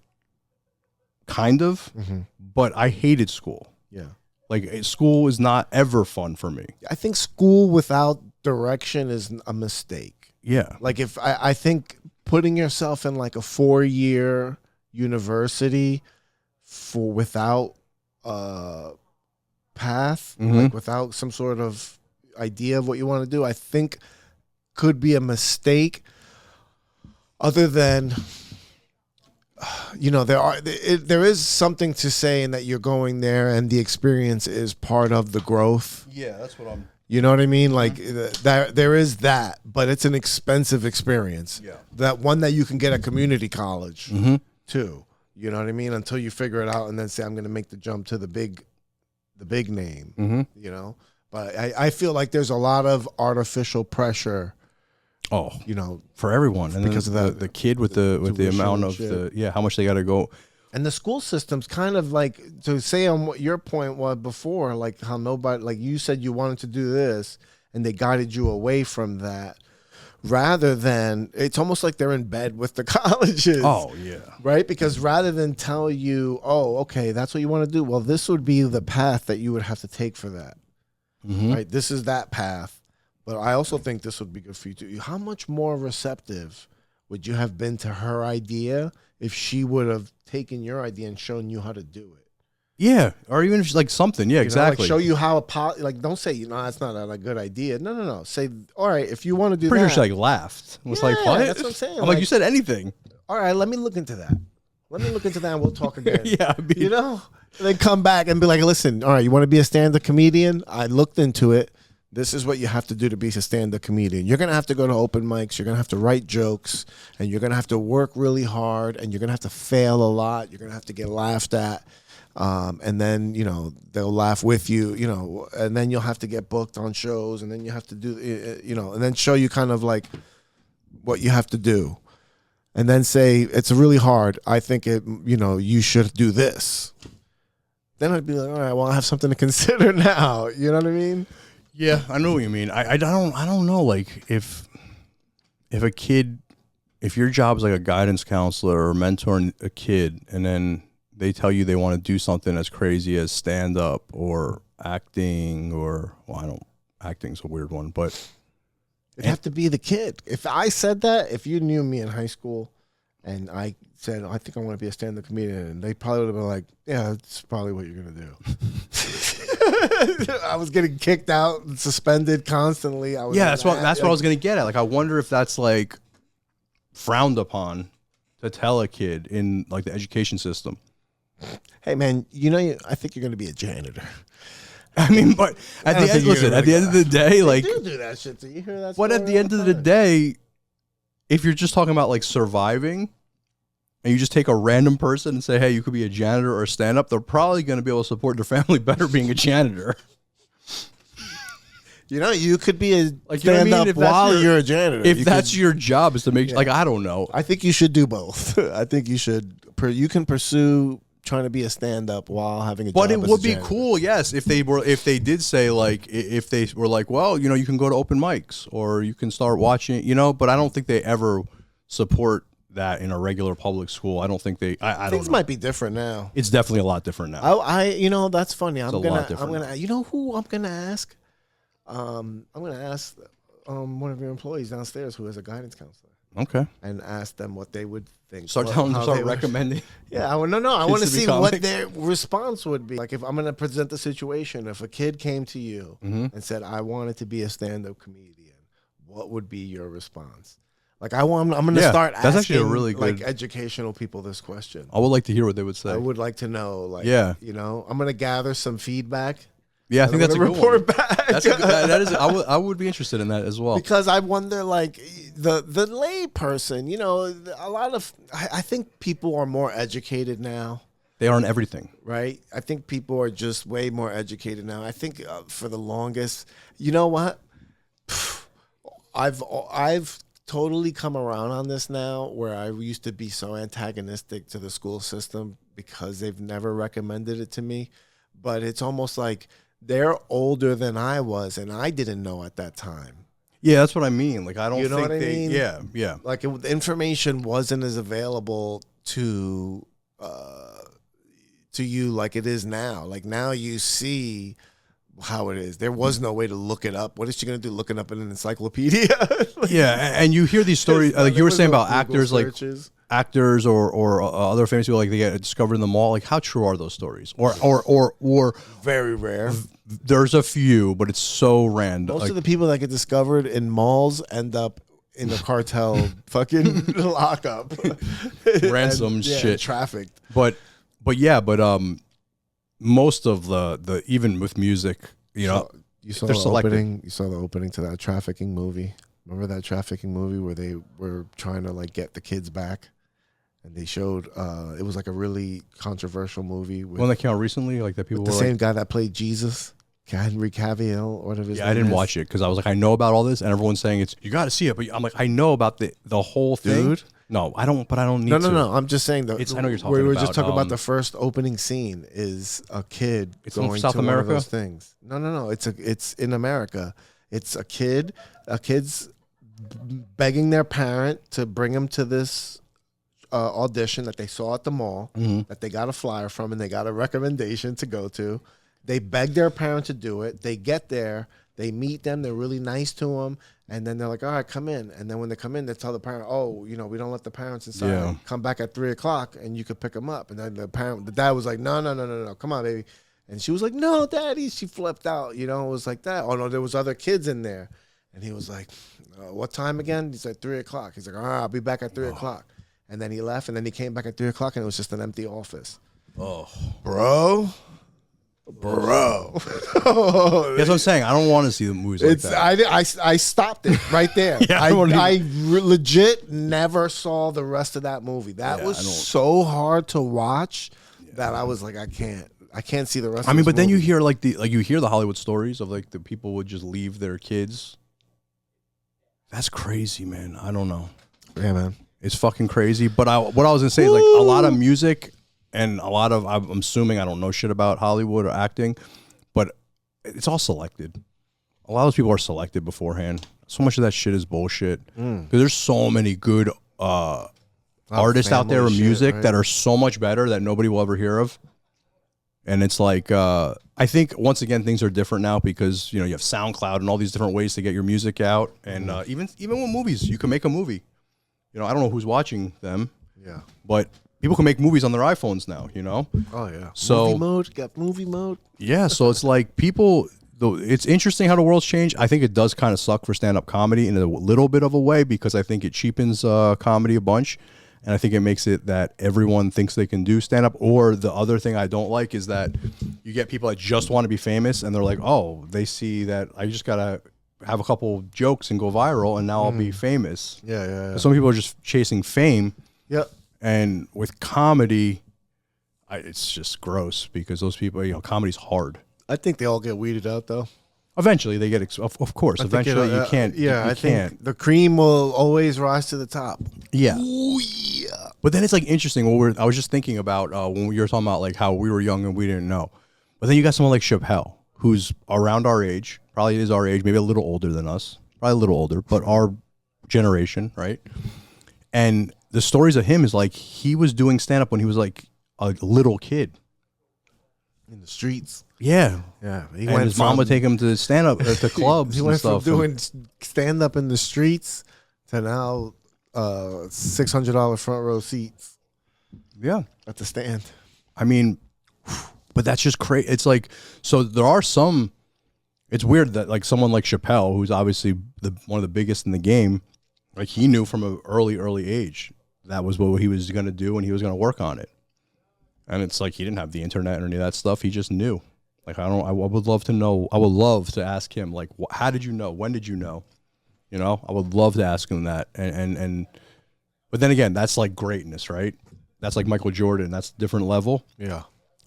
kind of, but I hated school. Yeah. Like, school is not ever fun for me. I think school without direction is a mistake. Yeah. Like, if I think putting yourself in like a 4-year university without path, like without some sort of idea of what you want to do, I think could be a mistake. Other than, there is something to saying that you're going there and the experience is part of the growth. Yeah, that's what I'm. You know what I mean? Like there is that, but it's an expensive experience. Yeah. That one that you can get at community college too. You know what I mean? Until you figure it out and then say, I'm going to make the jump to the big name, you know? But I feel like there's a lot of artificial pressure. Oh, for everyone. And because of the kid with the amount of how much they got to go. And the school system's kind of like, to say on what your point was before, like how nobody, like you said you wanted to do this and they guided you away from that, rather than, it's almost like they're in bed with the colleges. Oh, yeah. Right? Because rather than tell you, oh, okay, that's what you want to do. Well, this would be the path that you would have to take for that. Right? This is that path. But I also think this would be good for you too. How much more receptive would you have been to her idea if she would have taken your idea and shown you how to do it? Yeah, or even if like something. Yeah, exactly. Like show you how don't say, that's not a good idea. No. Say, all right, if you want to do Pretty that. sure she like laughed. Was like, what? That's what I'm saying. I'm like, you said anything. All right, let me look into that. And we'll talk again. Yeah, And then come back and be like, listen, all right, you want to be a stand-up comedian? I looked into it. This is what you have to do to be a stand-up comedian. You're going to have to go to open mics. You're going to have to write jokes. And you're going to have to work really hard. And you're going to have to fail a lot. You're going to have to get laughed at. And then, they'll laugh with you, and then you'll have to get booked on shows. And then you have to do, and then show you kind of like what you have to do. And then say, it's really hard. I think you should do this. Then I'd be like, all right, well, I have something to consider now. You know what I mean? Yeah, I know what you mean. I don't know. Like if a kid, if your job is like a guidance counselor or mentoring a kid, and then they tell you they want to do something as crazy as stand up or acting, or acting's a weird one, but it'd have to be the kid. If I said that, if you knew me in high school, and I said I think I want to be a stand-up comedian, they probably would have been like, "Yeah, that's probably what you're gonna do." I was getting kicked out and suspended constantly. That's what I was gonna get at. Like, I wonder if that's like frowned upon to tell a kid in like the education system. Hey man, I think you're gonna be a janitor. I mean, but at the end of the day, like, they do that shit. So you hear that? But at the end of the day, if you're just talking about like surviving, and you just take a random person and say, "Hey, you could be a janitor or a stand-up," they're probably going to be able to support their family better being a janitor. You could be a stand-up while you're a janitor. If that's your job, is to make like, I don't know. I think you should do both. I think you should. You can pursue trying to be a stand-up while having a job. But it would be cool, yes, if they did say like, if they were like, well, you can go to open mics or you can start watching, But I don't think they ever support that in a regular public school. I don't think they. I don't know. Things might be different now. It's definitely a lot different now. That's funny. I'm gonna. Who I'm gonna ask? I'm gonna ask one of your employees downstairs who is a guidance counselor. Okay. And ask them what they would think. Start recommending. Yeah, I want to see what their response would be. Like, if I'm gonna present the situation, if a kid came to you and said, "I wanted to be a stand-up comedian," what would be your response? Like, I'm going to start asking, that's actually a really good, educational people this question. I would like to hear what they would say. I would like to know, like, I'm going to gather some feedback. Yeah, I think that's a good one. Back. That's that is. I would be interested in that as well. Because I wonder, like, the lay person, a lot of, I think people are more educated now. They are in everything. Right? I think people are just way more educated now. I think for the longest, you know what? I've totally come around on this now, where I used to be so antagonistic to the school system because they've never recommended it to me. But it's almost like they're older than I was, and I didn't know at that time. Yeah, that's what I mean. Like, I don't think what I they. mean? Yeah. Like, the information wasn't as available to you like it is now. Like, now you see how it is. There was no way to look it up. What is she going to do, looking up in an encyclopedia? And you hear these stories, like you were saying about actors, searches. Like actors or other famous people, like they get discovered in the mall. Like, how true are those stories? Or very rare. There's a few, but it's so random. Most of the people that get discovered in malls end up in the cartel fucking lockup, ransom shit, trafficked. But most of the even with music, you saw the opening to that trafficking movie. Remember that trafficking movie where they were trying to like get the kids back, and they showed it was like a really controversial movie. One that came out recently, like that people with were the same guy that played Jesus, Henry Cavill, or whatever his name I didn't is. watch it because I was like, I know about all this, and everyone's saying you got to see it, but I'm like, I know about the whole thing. Dude. No, I don't. But I don't need to. No. I'm just saying I know you're talking about. We were just talking about the first opening scene is a kid going South to America? one of those things. No. It's in America. It's a kid's begging their parent to bring him to this audition that they saw at the mall, that they got a flyer from, and they got a recommendation to go to. They beg their parent to do it. They get there. They meet them. They're really nice to them. And then they're like, all right, come in. And then when they come in, they tell the parent, we don't let the parents inside. Yeah. Come back at 3:00 and you could pick them up. And then the dad was like, no. Come on, baby. And she was like, no, daddy. She flipped out. It was like that. Oh, no, there was other kids in there. And he was like, what time again? He said 3:00. He's like, all right, I'll be back at 3:00. And then he left. And then he came back at 3:00 and it was just an empty office. Oh, bro. That's what I'm saying. I don't want to see the movies like that. I stopped it right there. I legit never saw the rest of that movie. That was so hard to watch that I was like, I can't see the rest. I mean, but then movie. you hear you hear the Hollywood stories of like the people would just leave their kids. That's crazy, man. I don't know. Yeah, man. It's fucking crazy. But what I was gonna say is like a lot of music. And a lot of, I'm assuming I don't know shit about Hollywood or acting, but it's all selected. a lot of those people are selected beforehand. So much of that shit is bullshit. Because there's so many good artists out there with music that are so much better that nobody will ever hear of. And it's like, I think once again things are different now because you have SoundCloud and all these different ways to get your music out. And even with movies, you can make a movie. I don't know who's watching them. Yeah. But people can make movies on their iPhones now. Oh yeah. So movie mode, got movie mode. Yeah. So it's like people. It's interesting how the world's changed. I think it does kind of suck for stand-up comedy in a little bit of a way because I think it cheapens comedy a bunch. And I think it makes it that everyone thinks they can do stand-up. Or the other thing I don't like is that you get people that just want to be famous and they're like, oh, they see that I just got to have a couple jokes and go viral and now I'll be famous. Yeah. Some people are just chasing fame. Yep. And with comedy, it's just gross because those people, comedy's hard. I think they all get weeded out though. Eventually they get, of course, eventually you can't. Yeah, I think the cream will always rise to the top. Yeah. Ooh, yeah. But then it's like interesting. I was just thinking about when you were talking about like how we were young and we didn't know. But then you got someone like Chappelle, who's around our age, probably is our age, maybe a little older than us, probably a little older, but our generation, right? And the stories of him is like he was doing stand-up when he was like a little kid. In the streets. Yeah. He and his mom would take him to stand-up at the clubs. He went from doing stand-up in the streets to now $600 front row seats. Yeah. At the stand. I mean, but that's just crazy. It's like, so there are some, it's weird that like someone like Chappelle, who's obviously one of the biggest in the game, like he knew from an early age that was what he was going to do and he was going to work on it. And it's like he didn't have the internet or any of that stuff. He just knew. Like I would love to know. I would love to ask him like, how did you know? When did you know? I would love to ask him that. And but then again, that's like greatness, right? That's like Michael Jordan. That's a different level. Yeah.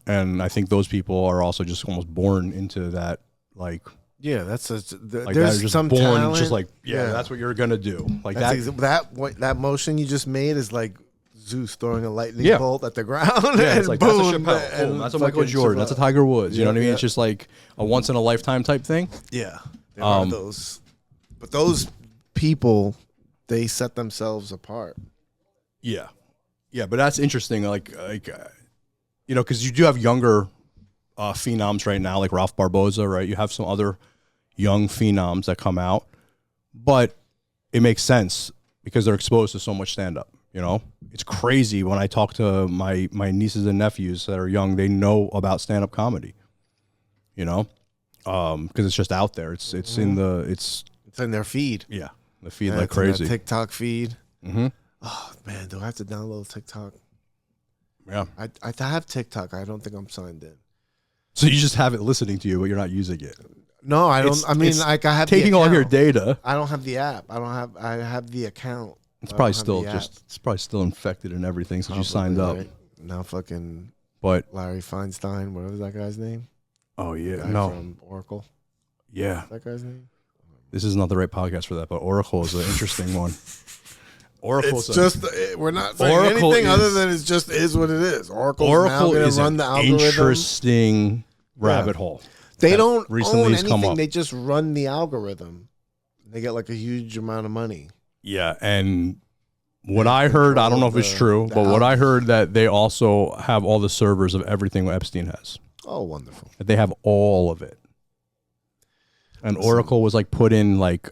And I think those people are also just almost born into that. Like, yeah, that's like there's just some born, talent. just like that's what you're gonna do. Like that motion you just made is like Zeus throwing a lightning bolt at the ground. Yeah, it's like boom, that's a Chappelle. Boom, that's a Michael Jordan. That's a Tiger Woods. You know what I mean? It's just like a once in a lifetime type thing. Yeah, there are those, but those people, they set themselves apart. Yeah, but that's interesting. Like because you do have younger phenoms right now, like Ralph Barboza, right? You have some other young phenoms that come out, but it makes sense because they're exposed to so much stand up. It's crazy when I talk to my nieces and nephews that are young. They know about stand up comedy. Because it's just out there. It's in their feed. Yeah, the feed like crazy. In TikTok feed. Mm-hmm. Oh man, do I have to download TikTok? Yeah, I have TikTok. I don't think I'm signed in. So you just have it listening to you, but you're not using it. No, I don't. I have taking all of your data. I don't have the app. I have the account. It's probably still infected and everything since you signed up. Right. Now fucking Larry Feinstein, whatever was that guy's name? Oh yeah, from Oracle. Yeah, that guy's name. This is not the right podcast for that, but Oracle is an interesting one. Oracle's we're not saying anything other than it just is what it is. Oracle now going to run the algorithm. Interesting rabbit hole. They don't own anything. They just run the algorithm. They get like a huge amount of money. Yeah, and what I heard, I don't know if it's true, but what I heard that they also have all the servers of everything Epstein has. Oh, wonderful. That they have all of it. And Oracle was like put in like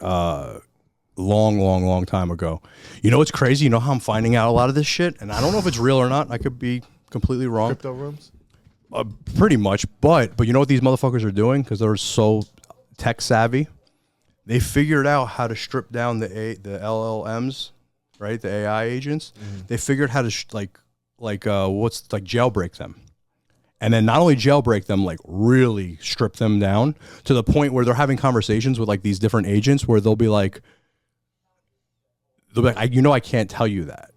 long time ago. You know what's crazy? You know how I'm finding out a lot of this shit? And I don't know if it's real or not. I could be completely wrong. Crypto rooms? Pretty much. But you know what these motherfuckers are doing? Because they're so tech savvy. They figured out how to strip down the LLMs, right? The AI agents. Mm-hmm. They figured how to jailbreak them. And then not only jailbreak them, like really strip them down to the point where they're having conversations with like these different agents where they'll be like, I can't tell you that.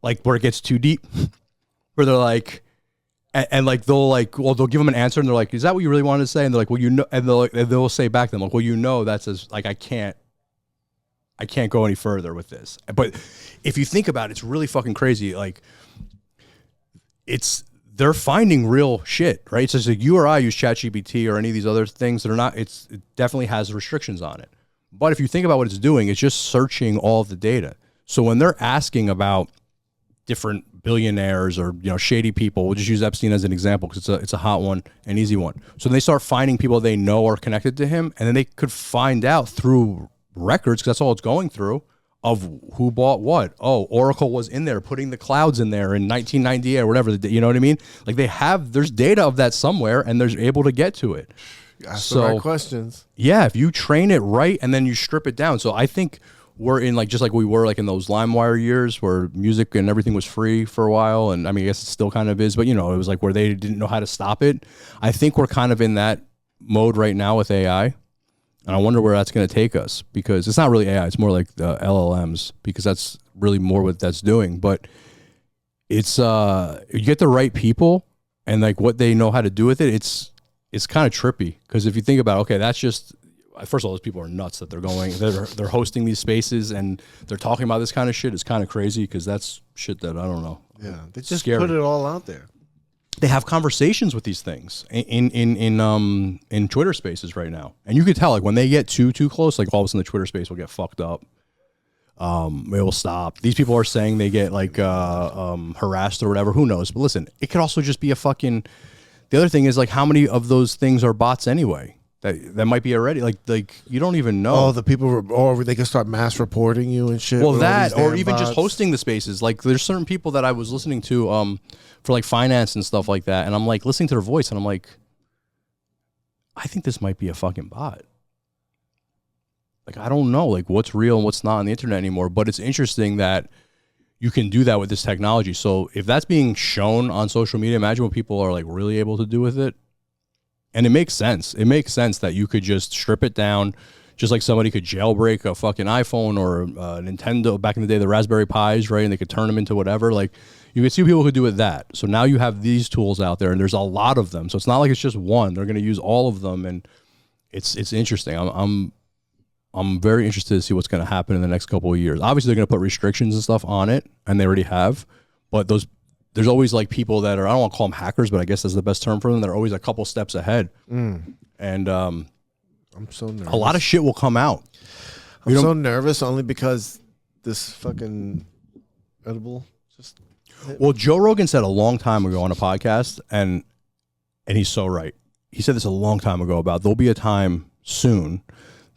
Like where it gets too deep, where they're like, and like they'll give them an answer and they're like, is that what you really wanted to say? And they're like, well, and they'll say back to them like, well, that's like I can't go any further with this. But if you think about it, it's really fucking crazy. Like they're finding real shit, right? So it's like you or I use ChatGPT or any of these other things that are not, it definitely has restrictions on it. But if you think about what it's doing, it's just searching all of the data. So when they're asking about different billionaires or, you know, shady people, we'll just use Epstein as an example because it's a hot one, an easy one. So they start finding people they know are connected to him, and then they could find out through records, because that's all it's going through, of who bought what. Oh, Oracle was in there putting the clouds in there in 1998 or whatever. You know what I mean? Like there's data of that somewhere, and they're able to get to it. Ask the right questions. Yeah, if you train it right and then you strip it down. So I think we're in like, just like we were like in those LimeWire years where music and everything was free for a while. And I mean, I guess it still kind of is, but you know, it was like where they didn't know how to stop it. I think we're kind of in that mode right now with AI. And I wonder where that's going to take us, because it's not really AI. It's more like the LLMs, because that's really more what that's doing. But it's, you get the right people and like what they know how to do with it. It's kind of trippy, because if you think about, okay, that's just, first of all, those people are nuts that they're hosting these spaces and they're talking about this kind of shit. It's kind of crazy, because that's shit that I don't know. Yeah, they just scary. put it all out there. They have conversations with these things in Twitter spaces right now, and you could tell like when they get too close, like all of a sudden the Twitter space will get fucked up. It will stop. These people are saying they get like harassed or whatever. Who knows? But listen, it could also just be a fucking. The other thing is like how many of those things are bots anyway? That might be already like you don't even know. Oh, the people, or they can start mass reporting you and shit. Well, that, or even just hosting the spaces. Like there's certain people that I was listening to for like finance and stuff like that, and I'm like listening to their voice, and I'm like, I think this might be a fucking bot. Like I don't know like what's real and what's not on the internet anymore. But it's interesting that you can do that with this technology. So if that's being shown on social media, imagine what people are like really able to do with it. And it makes sense. It makes sense that you could just strip it down, just like somebody could jailbreak a fucking iPhone or a Nintendo back in the day, the Raspberry Pis, right? And they could turn them into whatever. Like you could see people who do with that. So now you have these tools out there, and there's a lot of them. So it's not like it's just one. They're going to use all of them, and it's interesting. I'm very interested to see what's going to happen in the next couple of years. Obviously, they're going to put restrictions and stuff on it, and they already have. But there's always like people that are, I don't want to call them hackers, but I guess that's the best term for them. They're always a couple steps ahead. And I'm so nervous. A lot of shit will come out. I'm so nervous only because this fucking edible just. Well, Joe Rogan said a long time ago on a podcast, and he's so right. He said this a long time ago about there'll be a time soon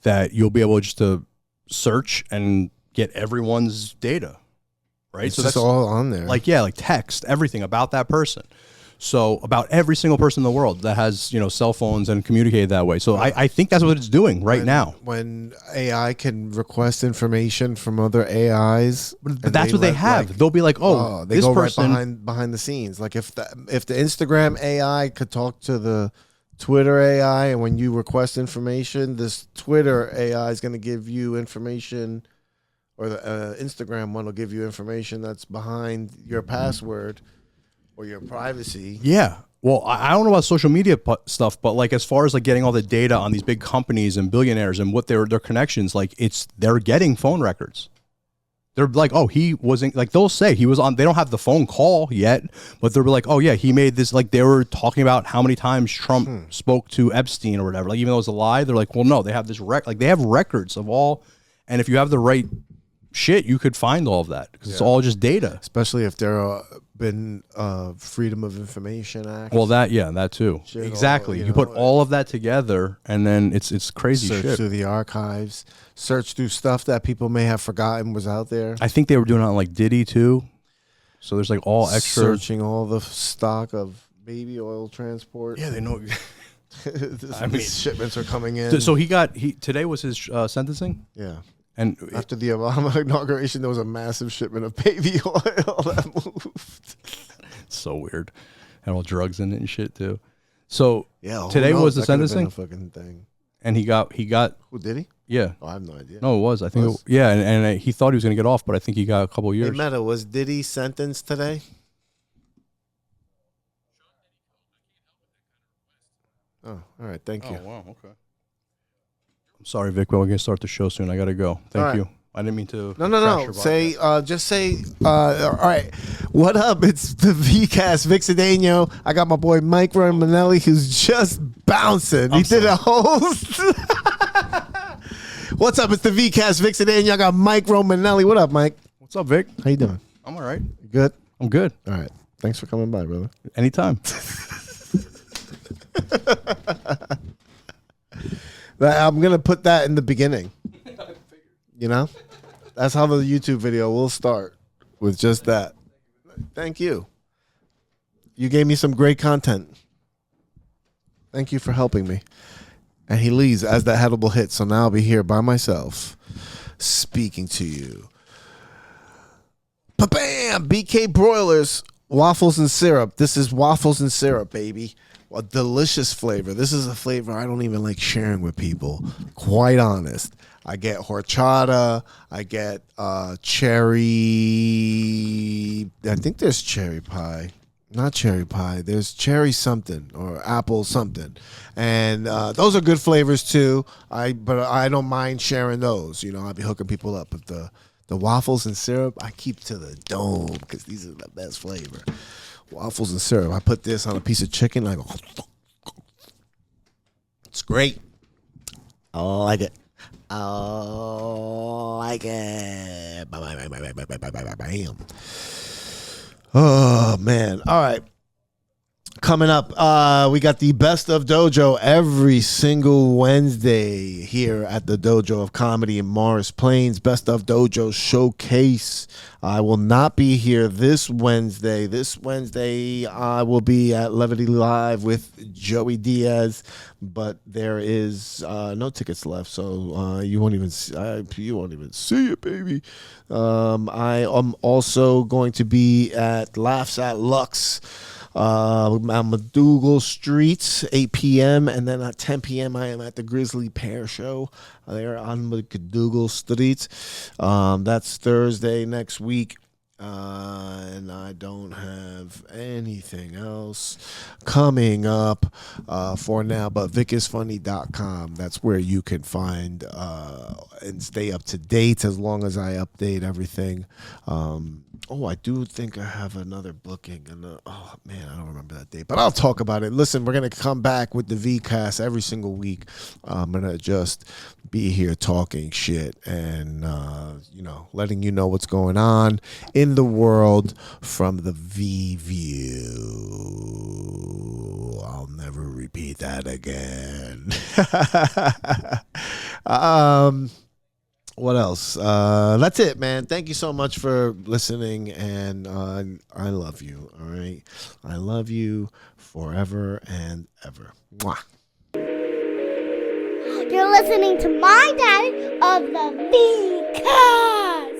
that you'll be able just to search and get everyone's data. Right. So that's all on there. Like, yeah, like text, everything about that person. So about every single person in the world that has, you know, cell phones and communicate that way. So I think that's what it's doing right now. When AI can request information from other AIs. But that's what they have. Like, they'll be like, oh, they this go person right behind the scenes. Like if the Instagram AI could talk to the Twitter AI, and when you request information, this Twitter AI is going to give you information, or the Instagram one will give you information that's behind your password or your privacy. Yeah. Well, I don't know about social media stuff, but like as far as like getting all the data on these big companies and billionaires and what their connections, like they're getting phone records. They're like, oh, he wasn't, like they'll say he was on, they don't have the phone call yet, but they'll be like, oh yeah, he made this, like they were talking about how many times Trump spoke to Epstein or whatever. Like even though it was a lie, they're like, well, no, they have this like they have records of all, and if you have the right shit, you could find all of that because it's all just data. Especially if there been Freedom of Information Act. Well, that too. Exactly. You put all of that together, and then it's crazy shit. Search through the archives. Search through stuff that people may have forgotten was out there. I think they were doing it on like Diddy too. So there's like all extra. Searching all the stock of baby oil transport. Yeah, they know. These shipments are coming in. So today was his sentencing? Yeah. And after the Obama inauguration, there was a massive shipment of baby oil that moved. So weird. Had all drugs in it and shit too. So yeah, today was the that sentencing. Fucking thing. And he got. Who did he? Yeah. Oh, I have no idea. No, it was. I think. And he thought he was going to get off, but I think he got a couple of years. Hey, Meta, was Diddy sentenced today? Oh, all right. Thank you. Oh, wow. Okay. I'm sorry, Vic, but we're going to start the show soon. I got to go. Thank you. I didn't mean to. No. Say, just say, all right. What up? It's the VCast Vixadeno. I got my boy Mike Romanelli, who's just bouncing. He did a host. What's up? It's the VCast Vixadeno. I got Mike Romanelli. What up, Mike? What's up, Vic? How you doing? I'm all right. You good? I'm good. All right. Thanks for coming by, brother. Anytime. I'm going to put that in the beginning. You know? That's how the YouTube video will start, with just that. Thank you. You gave me some great content. Thank you for helping me. And he leaves as that headable hits, so now I'll be here by myself speaking to you. Ba-bam! BK Broilers, waffles and syrup. This is waffles and syrup, baby. A delicious flavor. This is a flavor I don't even like sharing with people. Quite honest. I get horchata. I get cherry. I think there's cherry pie. Not cherry pie. There's cherry something or apple something. And those are good flavors too. But I don't mind sharing those. You know, I'll be hooking people up. But the waffles and syrup, I keep to the dome because these are the best flavor. Waffles and syrup. I put this on a piece of chicken. I go, it's great. I like it. I like it. Bam. Oh, man. All right. Coming up, we got the Best of Dojo every single Wednesday here at the Dojo of Comedy in Morris Plains. Best of Dojo Showcase. I will not be here this Wednesday. This Wednesday, I will be at Levity Live with Joey Diaz, but there is no tickets left, so you won't even see it, baby. I am also going to be at Laughs at Lux. On McDougal Street, 8 p.m. And then at 10 p.m. I am at the Grizzly Pear Show there on McDougal Street. That's Thursday next week. And I don't have anything else coming up for now, but vicisfunny.com. That's where you can find and stay up to date as long as I update everything. I do think I have another booking. And I don't remember that date, but I'll talk about it. Listen, we're going to come back with the VCast every single week. I'm going to just be here talking shit and, letting you know what's going on in the world from the V view. I'll never repeat that again. What else? That's it, man. Thank you so much for listening, and I love you, all right? I love you forever and ever. Mwah. You're listening to my dad of the VCast.